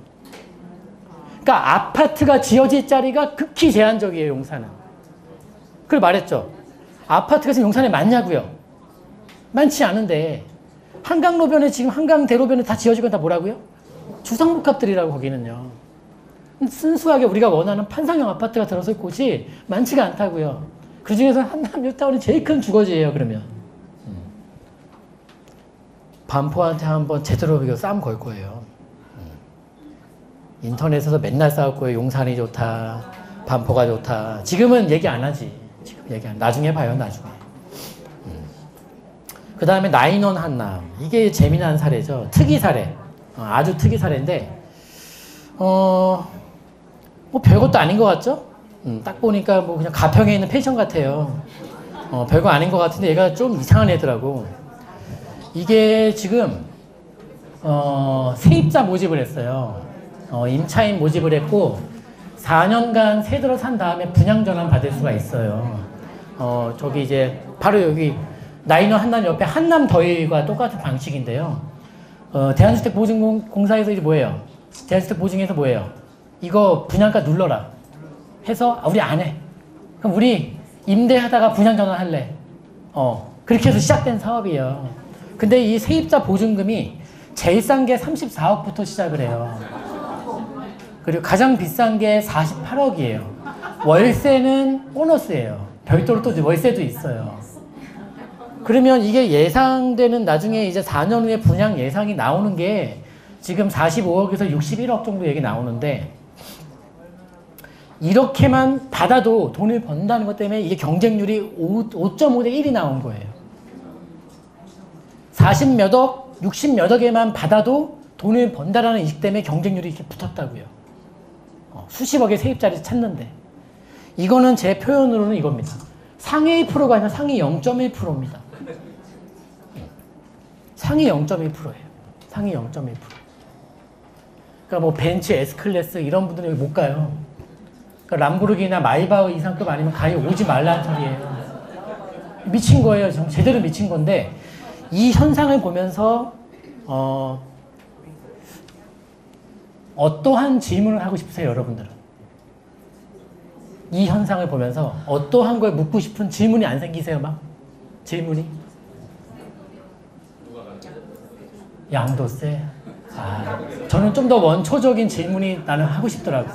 그러니까 아파트가 지어질 자리가 극히 제한적이에요 용산은. 그걸 말했죠. 아파트가 지금 용산에 많냐고요? 많지 않은데 한강로변에 지금 한강대로변에 다 지어진 건 다 뭐라고요? 주상복합들이라고 거기는요. 순수하게 우리가 원하는 판상형 아파트가 들어설 곳이 많지가 않다고요. 그중에서 한남 뉴타운이 제일 큰 주거지예요. 그러면 반포한테 한번 제대로 이거 싸움 걸 거예요. 인터넷에서 맨날 싸울 거예요. 용산이 좋다, 반포가 좋다. 지금은 얘기 안 하지. 지금 얘기 안. 나중에 봐요. 나중에. 그 다음에 나인원 한남. 이게 재미난 사례죠. 특이 사례. 아주 특이 사례인데 뭐 별것도 아닌 것 같죠? 딱 보니까 뭐 그냥 가평에 있는 펜션 같아요. 별거 아닌 것 같은데 얘가 좀 이상한 애더라고. 이게 지금 세입자 모집을 했어요. 임차인 모집을 했고 4년간 새 들어 산 다음에 분양 전환 받을 수가 있어요. 저기 이제 바로 여기 나인원 한남 옆에 한남더일과 똑같은 방식인데요. 대한주택보증공사에서 이제 뭐예요? 대한주택보증에서 뭐예요? 이거 분양가 눌러라 해서 우리 안 해. 그럼 우리 임대하다가 분양 전환할래. 그렇게 해서 시작된 사업이에요. 근데 이 세입자 보증금이 제일 싼 게 34억부터 시작을 해요. 그리고 가장 비싼 게 48억이에요. 월세는 보너스예요. 별도로 또 월세도 있어요. 그러면 이게 예상되는 나중에 이제 4년 후에 분양 예상이 나오는 게 지금 45억에서 61억 정도 얘기 나오는데 이렇게만 받아도 돈을 번다는 것 때문에 이게 경쟁률이 5.5대 1이 나온 거예요. 40 몇 억, 60 몇 억에만 받아도 돈을 번다라는 인식 때문에 경쟁률이 이렇게 붙었다고요. 수십억의 세입자를 찾는데 이거는 제 표현으로는 이겁니다. 상위 1%가 아니라 상위 0.1%입니다. 상위 0.1%예요. 상위 0.1%. 그러니까 뭐 벤츠, S클래스 이런 분들은 여기 못 가요. 그러니까 람보르기니나 마이바흐 이상급 아니면 가히 오지 말라는 소리예요. 미친 거예요. 제대로 미친 건데 이 현상을 보면서 어떠한 질문을 하고 싶으세요, 여러분들은? 이 현상을 보면서 어떠한 걸 묻고 싶은 질문이 안 생기세요, 막? 질문이? 양도세? 저는 좀 더 원초적인 질문이 나는 하고 싶더라고요.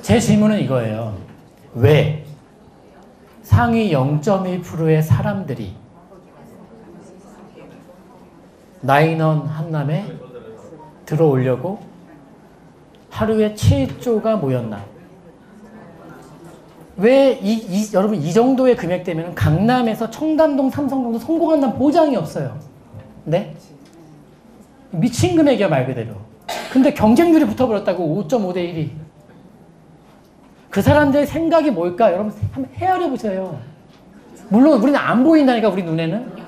제 질문은 이거예요. 왜 상위 0.1%의 사람들이 나인원 한남에 들어오려고 하루에 7조가 모였나? 왜 여러분 이 정도의 금액대면 강남에서 청담동, 삼성동도 성공한다는 보장이 없어요. 네? 미친 금액이야 말 그대로. 근데 경쟁률이 붙어버렸다고 5.5대 1이. 그 사람들의 생각이 뭘까? 여러분 한번 헤아려 보세요. 물론 우리는 안 보인다니까 우리 눈에는.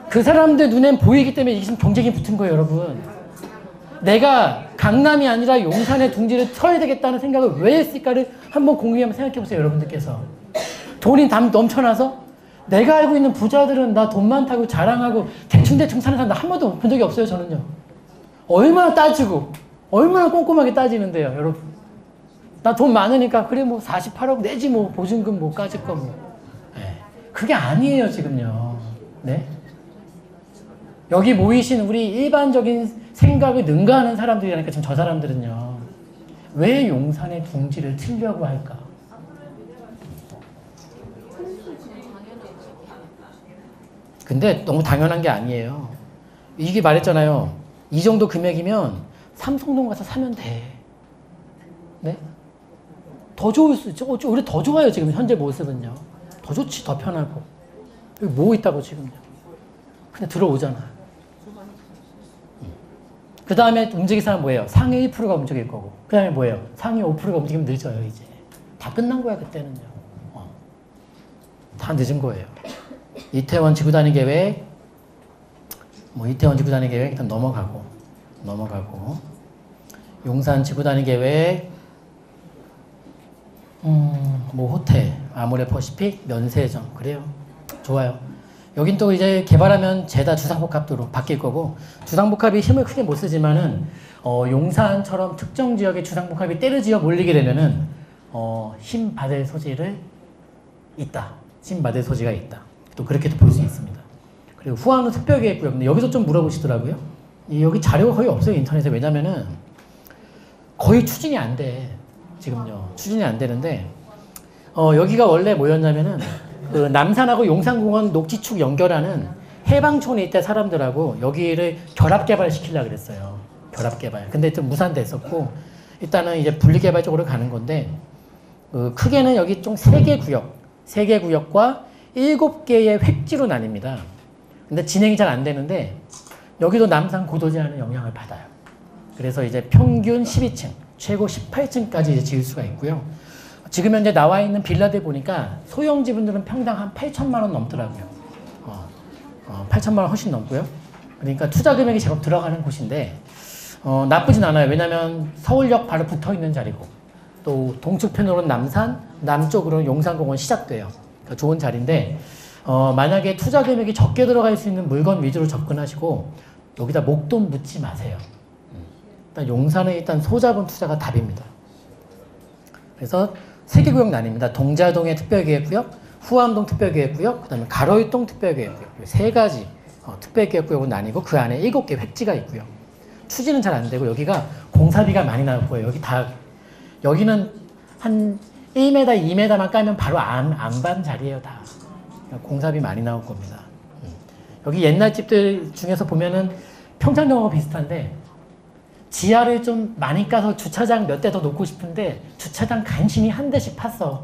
그 사람들 눈엔 보이기 때문에 이게 지금 경쟁이 붙은 거예요, 여러분. 내가 강남이 아니라 용산의 둥지를 쳐야 되겠다는 생각을 왜 했을까를 한번 공유해 한번 생각해 보세요, 여러분들께서. 돈이 넘쳐나서 내가 알고 있는 부자들은 나 돈 많다고 자랑하고 대충대충 사는 사람 한 번도 본 적이 없어요, 저는요. 얼마나 따지고 얼마나 꼼꼼하게 따지는데요, 여러분. 나 돈 많으니까 그래 뭐 48억 내지 뭐 보증금 뭐 까짓 거 뭐. 네. 그게 아니에요, 지금요. 네? 여기 모이신 우리 일반적인 생각을 능가하는 사람들이라니까 지금 저 사람들은요. 왜 용산의 둥지를 틀려고 할까? 근데 너무 당연한 게 아니에요. 이게 말했잖아요. 이 정도 금액이면 삼성동 가서 사면 돼. 네? 더 좋을 수 있죠. 오히려 더 좋아요, 지금 현재 모습은요. 더 좋지, 더 편하고. 여기 뭐 있다고 지금요. 그냥 들어오잖아. 그 다음에 움직일 사람 뭐예요? 상위 1%가 움직일 거고. 그 다음에 뭐예요? 상위 5%가 움직이면 늦어요, 이제. 다 끝난 거야, 그때는요. 다 늦은 거예요. 이태원 지구단위 계획, 이태원 지구단위 계획 일단 넘어가고. 용산 지구단위 계획, 호텔, 아모레 퍼시픽, 면세점. 그래요. 좋아요. 여긴 또 이제 개발하면 죄다 주상복합도로 바뀔 거고, 주상복합이 힘을 크게 못 쓰지만은, 용산처럼 특정 지역의 주상복합이 때려지어 몰리게 되면은, 힘 받을 소지를 있다. 힘 받을 소지가 있다. 또 그렇게도 볼 수 있습니다. 그리고 후암은 특별계획구역. 근데 여기서 좀 물어보시더라고요. 여기 자료가 거의 없어요, 인터넷에. 왜냐면은 거의 추진이 안 돼. 지금요. 추진이 안 되는데, 여기가 원래 뭐였냐면은, 그 남산하고 용산공원 녹지축 연결하는 해방촌에 있던 사람들하고 여기를 결합개발 시키려고 그랬어요. 결합개발. 근데 좀 무산됐었고, 일단은 이제 분리개발 쪽으로 가는 건데, 크게는 여기 총 3개 구역, 3개 구역과 7개의 획지로 나뉩니다. 근데 진행이 잘 안 되는데, 여기도 남산 고도제한의 영향을 받아요. 그래서 이제 평균 12층, 최고 18층까지 이제 지을 수가 있고요. 지금 현재 나와 있는 빌라들 보니까 소형 지분들은 평당 한 8천만 원 넘더라고요. 8천만 원 훨씬 넘고요. 그러니까 투자 금액이 제법 들어가는 곳인데, 나쁘진 않아요. 왜냐면 서울역 바로 붙어 있는 자리고, 또 동쪽편으로는 남산, 남쪽으로는 용산공원 시작돼요. 그러니까 좋은 자리인데, 만약에 투자 금액이 적게 들어갈 수 있는 물건 위주로 접근하시고, 여기다 목돈 묻지 마세요. 일단 용산에 일단 소자본 투자가 답입니다. 그래서 3개 구역 나뉩니다. 동자동의 특별계획구역, 후암동 특별계획구역, 그 다음에 가로일동 특별계획구역. 3가지 특별계획구역으로 나뉘고 그 안에 7개 획지가 있고요. 추진은 잘 안 되고 여기가 공사비가 많이 나올 거예요. 여기는 한 1m, 2m만 까면 바로 안반 자리예요, 다. 공사비 많이 나올 겁니다. 여기 옛날 집들 중에서 보면은 평창동하고 비슷한데 지하를 좀 많이 까서 주차장 몇 대 더 놓고 싶은데 주차장 간신히 한 대씩 팠어.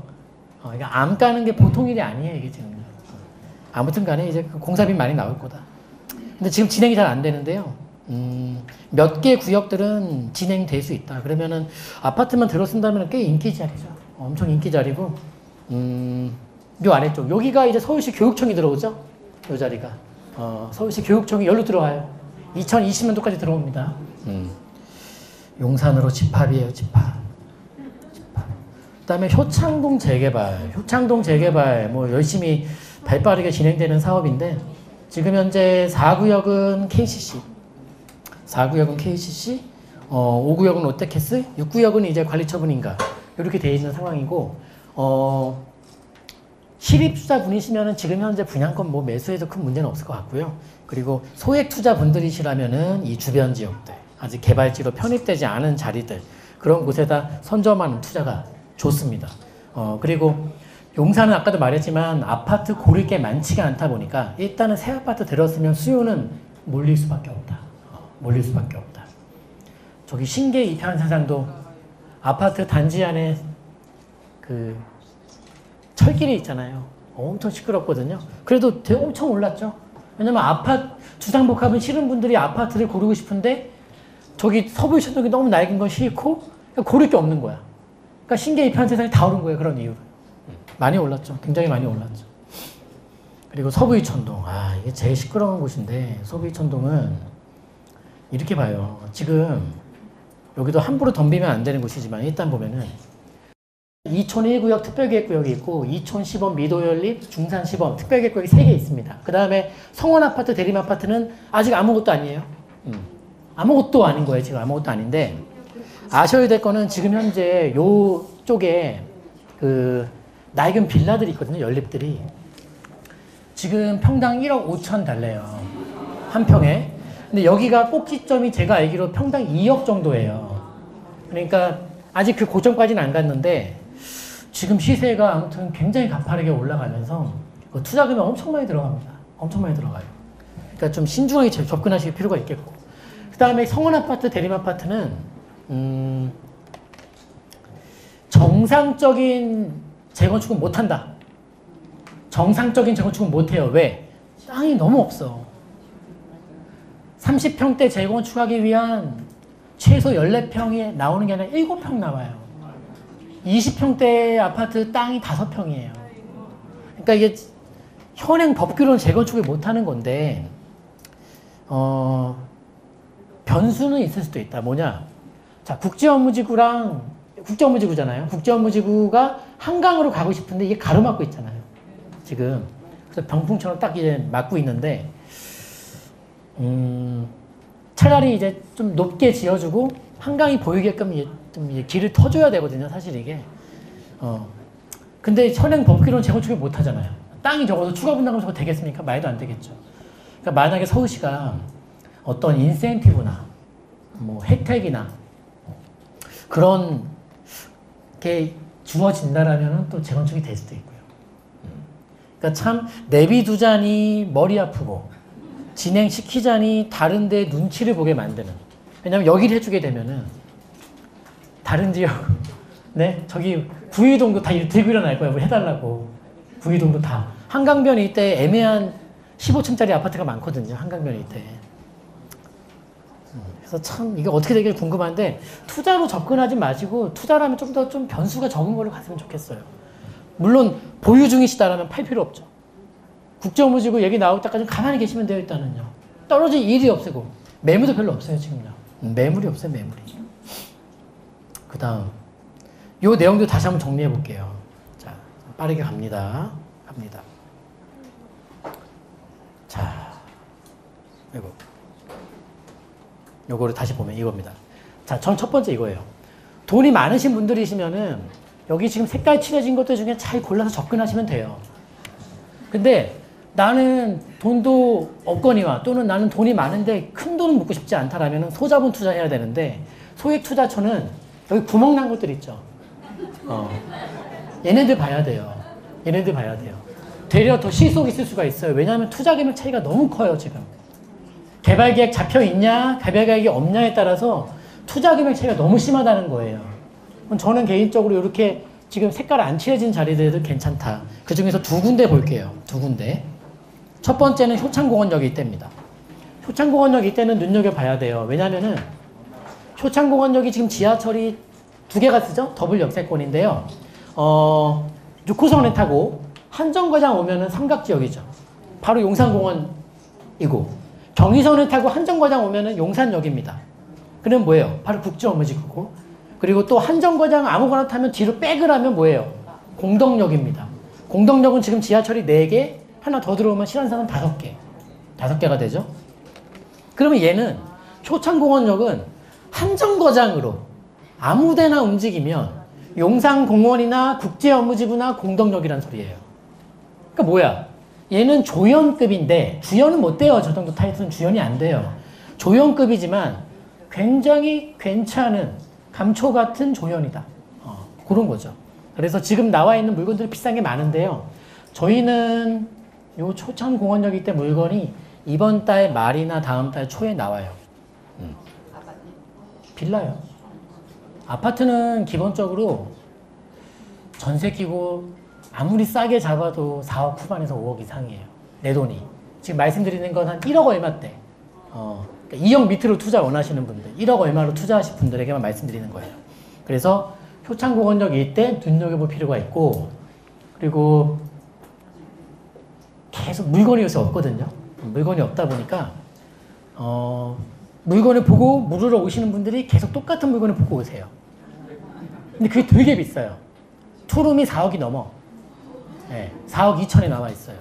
그러니까 암 까는 게 보통 일이 아니에요, 이게 지금. 아무튼 간에 이제 공사비 많이 나올 거다. 근데 지금 진행이 잘 안 되는데요. 몇 개 구역들은 진행될 수 있다. 그러면은 아파트만 들어쓴다면 꽤 인기 자리죠. 엄청 인기 자리고, 요 아래쪽. 여기가 이제 서울시 교육청이 들어오죠? 요 자리가. 서울시 교육청이 열로 들어와요. 2020년도까지 들어옵니다. 용산으로 집합이에요, 집합. 그 다음에 효창동 재개발. 효창동 재개발, 뭐 열심히 발빠르게 진행되는 사업인데, 지금 현재 4구역은 KCC, 4구역은 KCC, 5구역은 롯데캐슬, 6구역은 이제 관리처분인가, 이렇게 되어 있는 상황이고, 실입투자분이시면은 지금 현재 분양권 뭐 매수해도 큰 문제는 없을 것 같고요. 그리고 소액투자분들이시라면은 이 주변 지역들, 아직 개발지로 편입되지 않은 자리들, 그런 곳에다 선점하는 투자가 좋습니다. 그리고 용산은 아까도 말했지만 아파트 고를 게 많지가 않다 보니까 일단은 새 아파트 들었으면 수요는 몰릴 수밖에 없다. 몰릴 수밖에 없다. 저기 신계 이평사장도 아파트 단지 안에 그 철길이 있잖아요. 엄청 시끄럽거든요. 그래도 엄청 올랐죠. 왜냐면 주상복합은 싫은 분들이 아파트를 고르고 싶은데 저기 서부유천동이 너무 낡은 건 싫고 고를 게 없는 거야. 그러니까 신계 이평세상이 다 오른 거예요. 그런 이유로. 많이 올랐죠. 굉장히 많이 올랐죠. 그리고 서부유천동. 이게 제일 시끄러운 곳인데 서부유천동은 이렇게 봐요. 지금 여기도 함부로 덤비면 안 되는 곳이지만 일단 보면은 이촌 1구역 특별계획구역이 있고 이촌 시범 미도연립 중산 시범 특별계획구역이 3개 있습니다. 그 다음에 성원아파트 대림아파트는 아직 아무것도 아니에요. 아무것도 아닌 거예요. 지금 아무것도 아닌데 아셔야 될 거는 지금 현재 요 쪽에 그 낡은 빌라들이 있거든요. 연립들이 지금 평당 1억 5천 달래요. 한 평에. 근데 여기가 꼭지점이 제가 알기로 평당 2억 정도예요. 그러니까 아직 그 고점까지는 안 갔는데 지금 시세가 아무튼 굉장히 가파르게 올라가면서 투자금이 엄청 많이 들어갑니다. 엄청 많이 들어가요. 그러니까 좀 신중하게 접근하실 필요가 있겠고. 그 다음에 성원아파트, 대림아파트는 정상적인 재건축은 못한다. 정상적인 재건축은 못해요. 왜? 땅이 너무 없어. 30평대 재건축하기 위한 최소 14평이 나오는 게 아니라 7평 나와요. 20평대 아파트 땅이 5평이에요. 그러니까 이게 현행 법규로는 재건축을 못하는 건데 변수는 있을 수도 있다. 뭐냐? 자, 국제업무지구잖아요. 국제업무지구가 한강으로 가고 싶은데 이게 가로막고 있잖아요. 지금. 그래서 병풍처럼 딱 이제 막고 있는데, 차라리 이제 좀 높게 지어주고 한강이 보이게끔 좀 길을 터줘야 되거든요. 사실 이게. 근데 현행 법규로는 재건축을 못 하잖아요. 땅이 적어서 추가 분담금 저거 되겠습니까? 말도 안 되겠죠. 그러니까 만약에 서울시가 어떤 인센티브나 뭐 혜택이나 그런 게 주어진다라면 또 재건축이 될 수도 있고요. 그러니까 참 내비두자니 머리 아프고 진행시키자니 다른 데 눈치를 보게 만드는. 왜냐면 여기를 해주게 되면은 다른 지역, 네? 저기 부의동도 다 들고 일어날 거야. 우리 해달라고. 부의동도 다. 한강변 이때 애매한 15층짜리 아파트가 많거든요. 한강변 이때. 그래서 참 이게 어떻게 되길 궁금한데 투자로 접근하지 마시고 투자라면 좀 더 좀 변수가 적은 걸로 갔으면 좋겠어요. 물론 보유 중이시다라면 팔 필요 없죠. 국정무지고 얘기 나올 때까지 가만히 계시면 돼요. 일단은요. 떨어질 일이 없고 매물도 별로 없어요. 지금요. 매물이 없어요. 매물이. 그 다음 요 내용도 다시 한번 정리해 볼게요. 자, 빠르게 갑니다. 자, 이거 요거를 다시 보면 이겁니다. 자, 전 첫 번째 이거예요. 돈이 많으신 분들이시면은 여기 지금 색깔 칠해진 것들 중에 잘 골라서 접근하시면 돼요. 근데 나는 돈도 없거니와 또는 나는 돈이 많은데 큰 돈은 묻고 싶지 않다라면 소자본 투자해야 되는데 소액 투자처는 여기 구멍 난 것들 있죠. 얘네들 봐야 돼요. 얘네들 봐야 돼요. 되려 더 실속 있을 수가 있어요. 왜냐하면 투자 금액 차이가 너무 커요. 지금. 개발계획 잡혀있냐 개발계획이 없냐에 따라서 투자 금액 차이가 너무 심하다는 거예요. 저는 개인적으로 이렇게 지금 색깔 안 칠해진 자리들도 괜찮다. 그 중에서 두 군데 볼게요. 두 군데. 첫 번째는 효창공원역 이때입니다. 효창공원역 이때는 눈여겨봐야 돼요. 왜냐면은 효창공원역이 지금 지하철이 두 개가 쓰죠? 더블 역세권인데요. 6호선에 타고 한정거장 오면은 삼각지역이죠. 바로 용산공원이고 경의선을 타고 한정거장 오면은 용산역입니다. 그럼 뭐예요? 바로 국제업무지구고 그리고 또 한정거장 아무거나 타면 뒤로 백을 하면 뭐예요? 공덕역입니다. 공덕역은 지금 지하철이 4개, 하나 더 들어오면 실한산은 5개. 5개가 되죠? 그러면 얘는 효창공원역은 한정거장으로 아무데나 움직이면 용산공원이나 국제업무지구나 공덕역이란 소리예요. 그러니까 뭐야? 얘는 조연급인데 주연은 못 돼요. 저 정도 타이틀은 주연이 안 돼요. 조연급이지만 굉장히 괜찮은 감초 같은 조연이다. 그런 거죠. 그래서 지금 나와 있는 물건들이 비싼 게 많은데요. 저희는 요 효창공원역 이때 물건이 이번 달 말이나 다음 달 초에 나와요. 빌라요. 아파트는 기본적으로 전세 끼고 아무리 싸게 잡아도 4억 후반에서 5억 이상이에요. 내 돈이. 지금 말씀드리는 건 한 1억 얼마대. 그러니까 2억 밑으로 투자 원하시는 분들, 1억 얼마로 투자하실 분들에게만 말씀드리는 거예요. 그래서 효창공원역 이때 눈여겨볼 필요가 있고 그리고 계속 물건이 요새 없거든요. 물건이 없다 보니까 물건을 보고 물으러 오시는 분들이 계속 똑같은 물건을 보고 오세요. 근데 그게 되게 비싸요. 투룸이 4억이 넘어. 네, 4억 2천에 나와 있어요.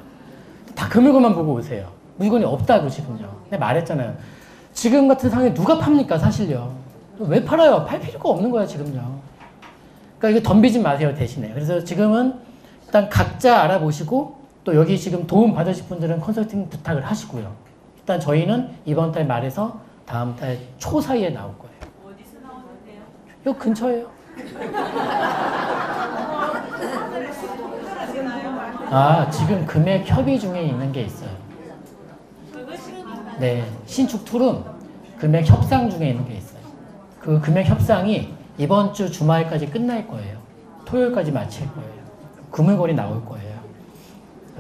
다 그 물건만 보고 오세요. 물건이 없다고 지금요. 내가 말했잖아요. 지금 같은 상황에 누가 팝니까 사실요. 왜 팔아요? 팔 필요가 없는 거야 지금요. 그러니까 이거 덤비지 마세요 대신에. 그래서 지금은 일단 각자 알아보시고 또 여기 지금 도움 받으실 분들은 컨설팅 부탁을 하시고요. 일단 저희는 이번 달 말에서 다음 달 초 사이에 나올 거예요. 어디서 나오는데요? 요 근처예요. 아, 지금 금액 협의 중에 있는 게 있어요. 네, 신축 투룸 금액 협상 중에 있는 게 있어요. 그 금액 협상이 이번 주 주말까지 끝날 거예요. 토요일까지 마칠 거예요. 그 물건이 나올 거예요.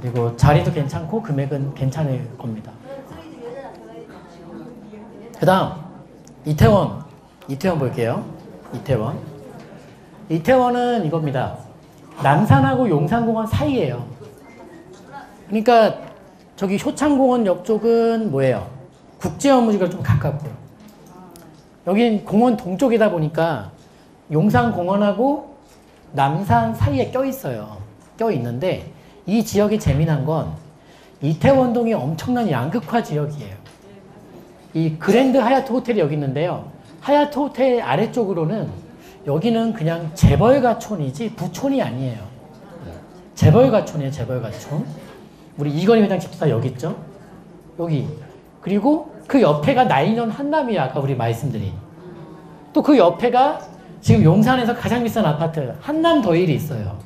그리고 자리도 괜찮고 금액은 괜찮을 겁니다. 그 다음 이태원 볼게요. 이태원은 이겁니다. 남산하고 용산공원 사이예요. 그러니까 저기 효창공원역 쪽은 뭐예요? 국제업무지가 좀 가깝고요. 여긴 공원 동쪽이다 보니까 용산공원하고 남산 사이에 껴있어요. 껴있는데 이 지역이 재미난 건 이태원동이 엄청난 양극화 지역이에요. 이 그랜드 하얏트 호텔이 여기 있는데요. 하얏트 호텔 아래쪽으로는 여기는 그냥 재벌가촌이지 부촌이 아니에요. 재벌가촌이에요, 재벌가촌. 우리 이건희 회장 집도 다 여기 있죠? 여기. 그리고 그 옆에가 나인원 한남이야, 아까 우리 말씀드린. 또 그 옆에가 지금 용산에서 가장 비싼 아파트, 한남더일이 있어요.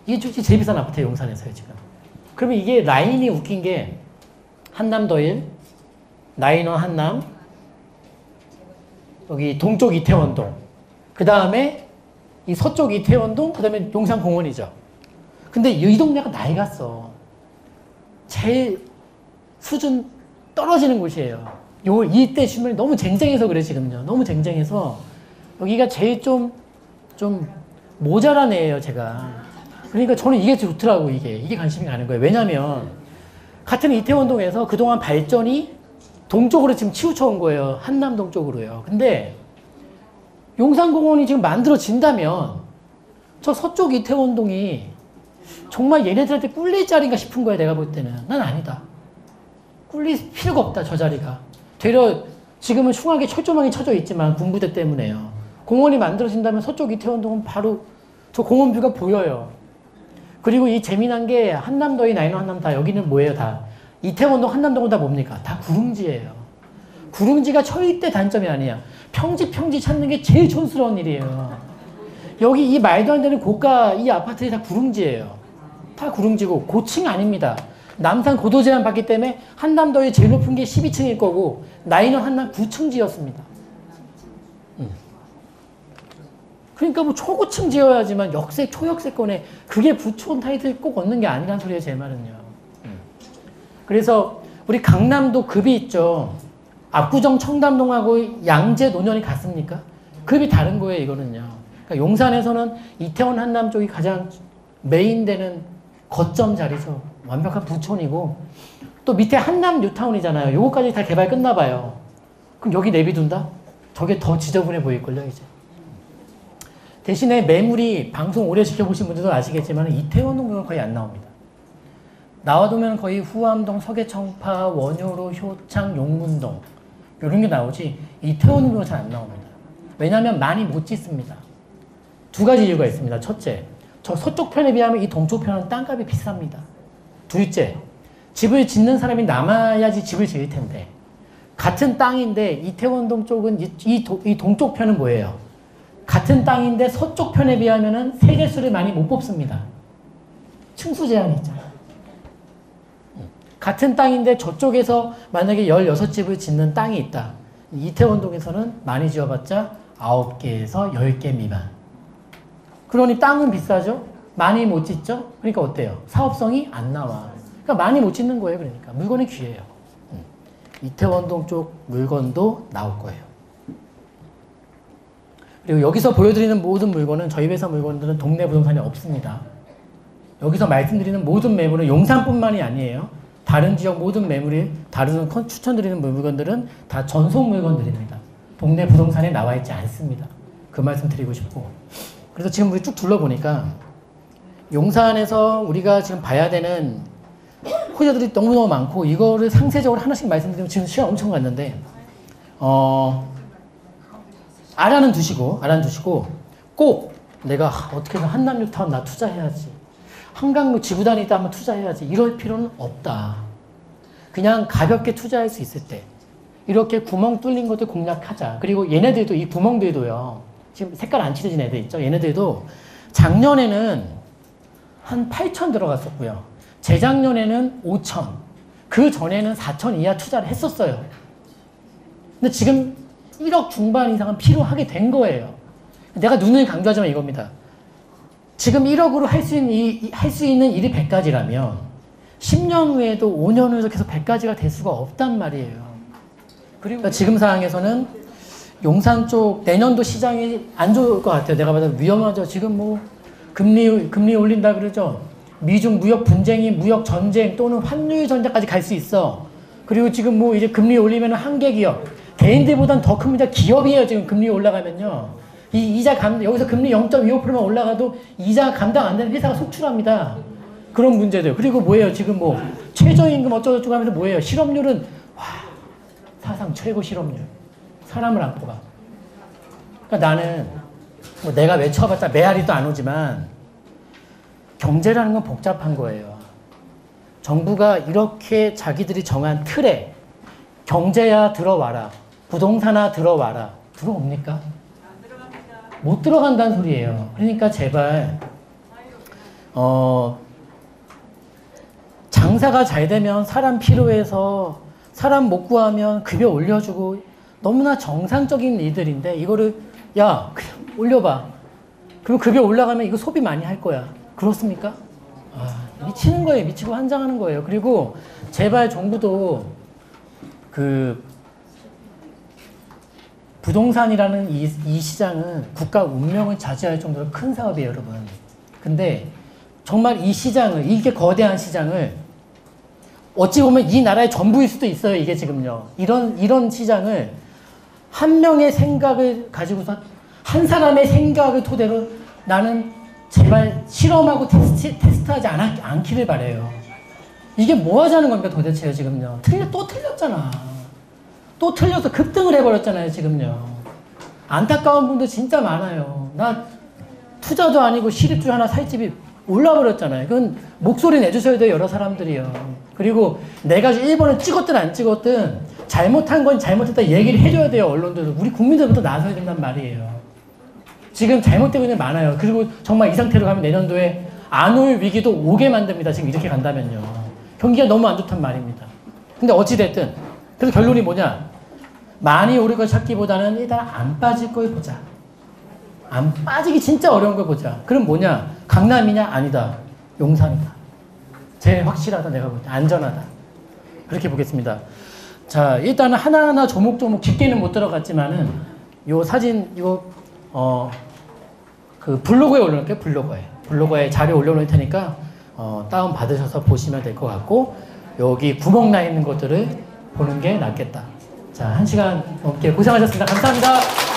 이게 제일 비싼 아파트예요, 용산에서요, 지금. 그러면 이게 라인이 웃긴 게, 한남더일, 나인원 한남, 여기 동쪽 이태원동, 그 다음에 이 서쪽 이태원동, 그 다음에 용산공원이죠. 근데 이 동네가 낡았어. 제일 수준 떨어지는 곳이에요. 이때 주변이 너무 쟁쟁해서 그래, 지금요. 너무 쟁쟁해서. 여기가 제일 좀 모자란 애예요, 제가. 그러니까 저는 이게 좋더라고, 이게 관심이 가는 거예요. 왜냐면, 같은 이태원동에서 그동안 발전이 동쪽으로 지금 치우쳐 온 거예요. 한남동 쪽으로요. 근데, 용산공원이 지금 만들어진다면, 저 서쪽 이태원동이 정말 얘네들한테 꿀릴 자리인가 싶은 거야, 내가 볼 때는. 난 아니다. 꿀릴 필요가 없다, 저 자리가. 되려 지금은 흉하게 철조망이 쳐져 있지만 군부대 때문에요. 공원이 만들어진다면 서쪽 이태원동은 바로 저 공원뷰가 보여요. 그리고 이 재미난 게 한남더위, 나인원 한남 다 여기는 뭐예요, 다. 이태원동, 한남동은 다 뭡니까? 다 구릉지예요. 구릉지가 절대 단점이 아니야. 평지 찾는 게 제일 촌스러운 일이에요. 여기 이 말도 안 되는 고가 이 아파트들이 다 구릉지예요. 다 구릉지고 고층 아닙니다. 남산 고도 제한 받기 때문에 한남더위 제일 높은 게 12층일 거고 나인원 한남 9층지였습니다. 그러니까 뭐 초고층 지어야지만 역세, 초역세권에 그게 부촌 타이틀 꼭 얻는 게 아니란 소리예요, 제 말은요. 그래서 우리 강남도 급이 있죠. 압구정 청담동하고 양재 노년이 같습니까? 급이 다른 거예요, 이거는요. 그러니까 용산에서는 이태원 한남 쪽이 가장 메인되는 거점 자리죠. 완벽한 부촌이고 또 밑에 한남 뉴타운이잖아요. 요거까지 다 개발 끝나 봐요. 그럼 여기 내비둔다? 저게 더 지저분해 보일걸요, 이제. 대신에 매물이 방송 오래 지켜보신 분들도 아시겠지만 이태원동은 거의 안 나옵니다. 나와두면 거의 후암동, 서계청파, 원효로, 효창, 용문동 이런 게 나오지 이태원동은 잘 안 나옵니다. 왜냐하면 많이 못 짓습니다. 두 가지 이유가 있습니다. 첫째, 저 서쪽 편에 비하면 이 동쪽 편은 땅값이 비쌉니다. 둘째, 집을 짓는 사람이 남아야지 집을 지을 텐데 같은 땅인데 이태원동 쪽은 이 동쪽 편은 뭐예요? 같은 땅인데 서쪽 편에 비하면 세대수를 많이 못 뽑습니다. 층수 제한이 있잖아요. 같은 땅인데 저쪽에서 만약에 16집을 짓는 땅이 있다. 이태원동에서는 많이 지어봤자 9개에서 10개 미만. 그러니 땅은 비싸죠? 많이 못 짓죠? 그러니까 어때요? 사업성이 안 나와. 그러니까 많이 못 짓는 거예요. 그러니까 물건이 귀해요. 이태원동 쪽 물건도 나올 거예요. 그리고 여기서 보여드리는 모든 물건은 저희 회사 물건들은 동네 부동산에 없습니다. 여기서 말씀드리는 모든 매물은 용산뿐만이 아니에요. 다른 지역 모든 매물이 다른 추천드리는 물건들은 다 전속 물건들입니다. 동네 부동산에 나와 있지 않습니다. 그 말씀 드리고 싶고. 그래서 지금 우리 쭉 둘러보니까 용산에서 우리가 지금 봐야 되는 호재들이 너무너무 많고 이거를 상세적으로 하나씩 말씀드리면 지금 시간 엄청 갔는데 알아는 두시고 꼭 내가 어떻게든 한남뉴타운 나 투자해야지. 한강로 지구단이 있다 한번 투자해야지. 이럴 필요는 없다. 그냥 가볍게 투자할 수 있을 때 이렇게 구멍 뚫린 것들 공략하자. 그리고 얘네들도 이 구멍들도요. 지금 색깔 안 칠해진 애들 있죠. 얘네들도 작년에는 한 8천 들어갔었고요. 재작년에는 5천. 그 전에는 4천 이하 투자를 했었어요. 근데 지금 1억 중반 이상은 필요하게 된 거예요. 내가 눈을 강조하자면 이겁니다. 지금 1억으로 할 수 있는 일이 100가지라면 10년 후에도 5년 후에도 계속 100가지가 될 수가 없단 말이에요. 그리고 지금 상황에서는 용산 쪽 내년도 시장이 안 좋을 것 같아요. 내가 봐도 위험하죠. 지금 뭐 금리 올린다 그러죠. 미중 무역 분쟁이 무역 전쟁 또는 환율 전쟁까지 갈 수 있어. 그리고 지금 뭐 이제 금리 올리면 한계 기업, 개인들보단 더 큽니다. 기업이에요. 지금 금리 올라가면요. 여기서 금리 0.25%만 올라가도 이자 감당 안 되는 회사가 속출합니다. 그런 문제들. 그리고 뭐예요? 지금 뭐 최저임금 어쩌고저쩌고 하면서 뭐예요? 실업률은 사상 최고 실업률. 사람을 안 뽑아. 그러니까 나는 뭐 내가 외쳐봤자 메아리도 안 오지만 경제라는 건 복잡한 거예요. 정부가 이렇게 자기들이 정한 틀에 경제야 들어와라, 부동산아 들어와라, 들어옵니까? 못 들어간다는 소리예요. 그러니까 제발 장사가 잘 되면 사람 필요해서 사람 못 구하면 급여 올려주고 너무나 정상적인 일들인데 이거를 야 그냥 올려봐. 그럼 급여 올라가면 이거 소비 많이 할 거야. 그렇습니까? 미치는 거예요. 미치고 환장하는 거예요. 그리고 제발 정부도 그 부동산이라는 이 시장은 국가 운명을 좌지할 정도로 큰 사업이에요, 여러분. 근데 정말 이 시장을, 이게 거대한 시장을 어찌 보면 이 나라의 전부일 수도 있어요, 이게 지금요. 이런 시장을 한 명의 생각을 가지고서 한 사람의 생각을 토대로 나는 제발 실험하고 테스트하지 않기를 바래요. 이게 뭐 하자는 겁니까 도대체요, 지금요. 또 틀렸잖아. 또 틀려서 급등을 해버렸잖아요, 지금요. 안타까운 분들 진짜 많아요. 나 투자도 아니고 시립주 하나 살 집이 올라버렸잖아요. 그건 목소리 내주셔야 돼요, 여러 사람들이요. 그리고 내가 1번을 찍었든 안 찍었든 잘못한 건 잘못했다 얘기를 해줘야 돼요, 언론들도. 우리 국민들부터 나서야 된단 말이에요. 지금 잘못되고 있는 게 많아요. 그리고 정말 이 상태로 가면 내년도에 안 올 위기도 오게 만듭니다. 지금 이렇게 간다면요. 경기가 너무 안 좋단 말입니다. 근데 어찌됐든 그래서 결론이 뭐냐? 많이 오를 걸 찾기보다는 일단 안 빠질 걸 보자. 안 빠지기 진짜 어려운 걸 보자. 그럼 뭐냐? 강남이냐? 아니다. 용산이다. 제일 확실하다, 내가 볼 때. 안전하다. 그렇게 보겠습니다. 자, 일단은 하나하나 조목조목 깊게는 못 들어갔지만은 요 사진, 그 블로그에 올려놓을게요, 블로그에. 블로그에 자료 올려놓을 테니까, 다운 받으셔서 보시면 될 것 같고, 여기 구멍 나 있는 것들을 보는 게 낫겠다. 자, 1시간 넘게 고생하셨습니다. 감사합니다.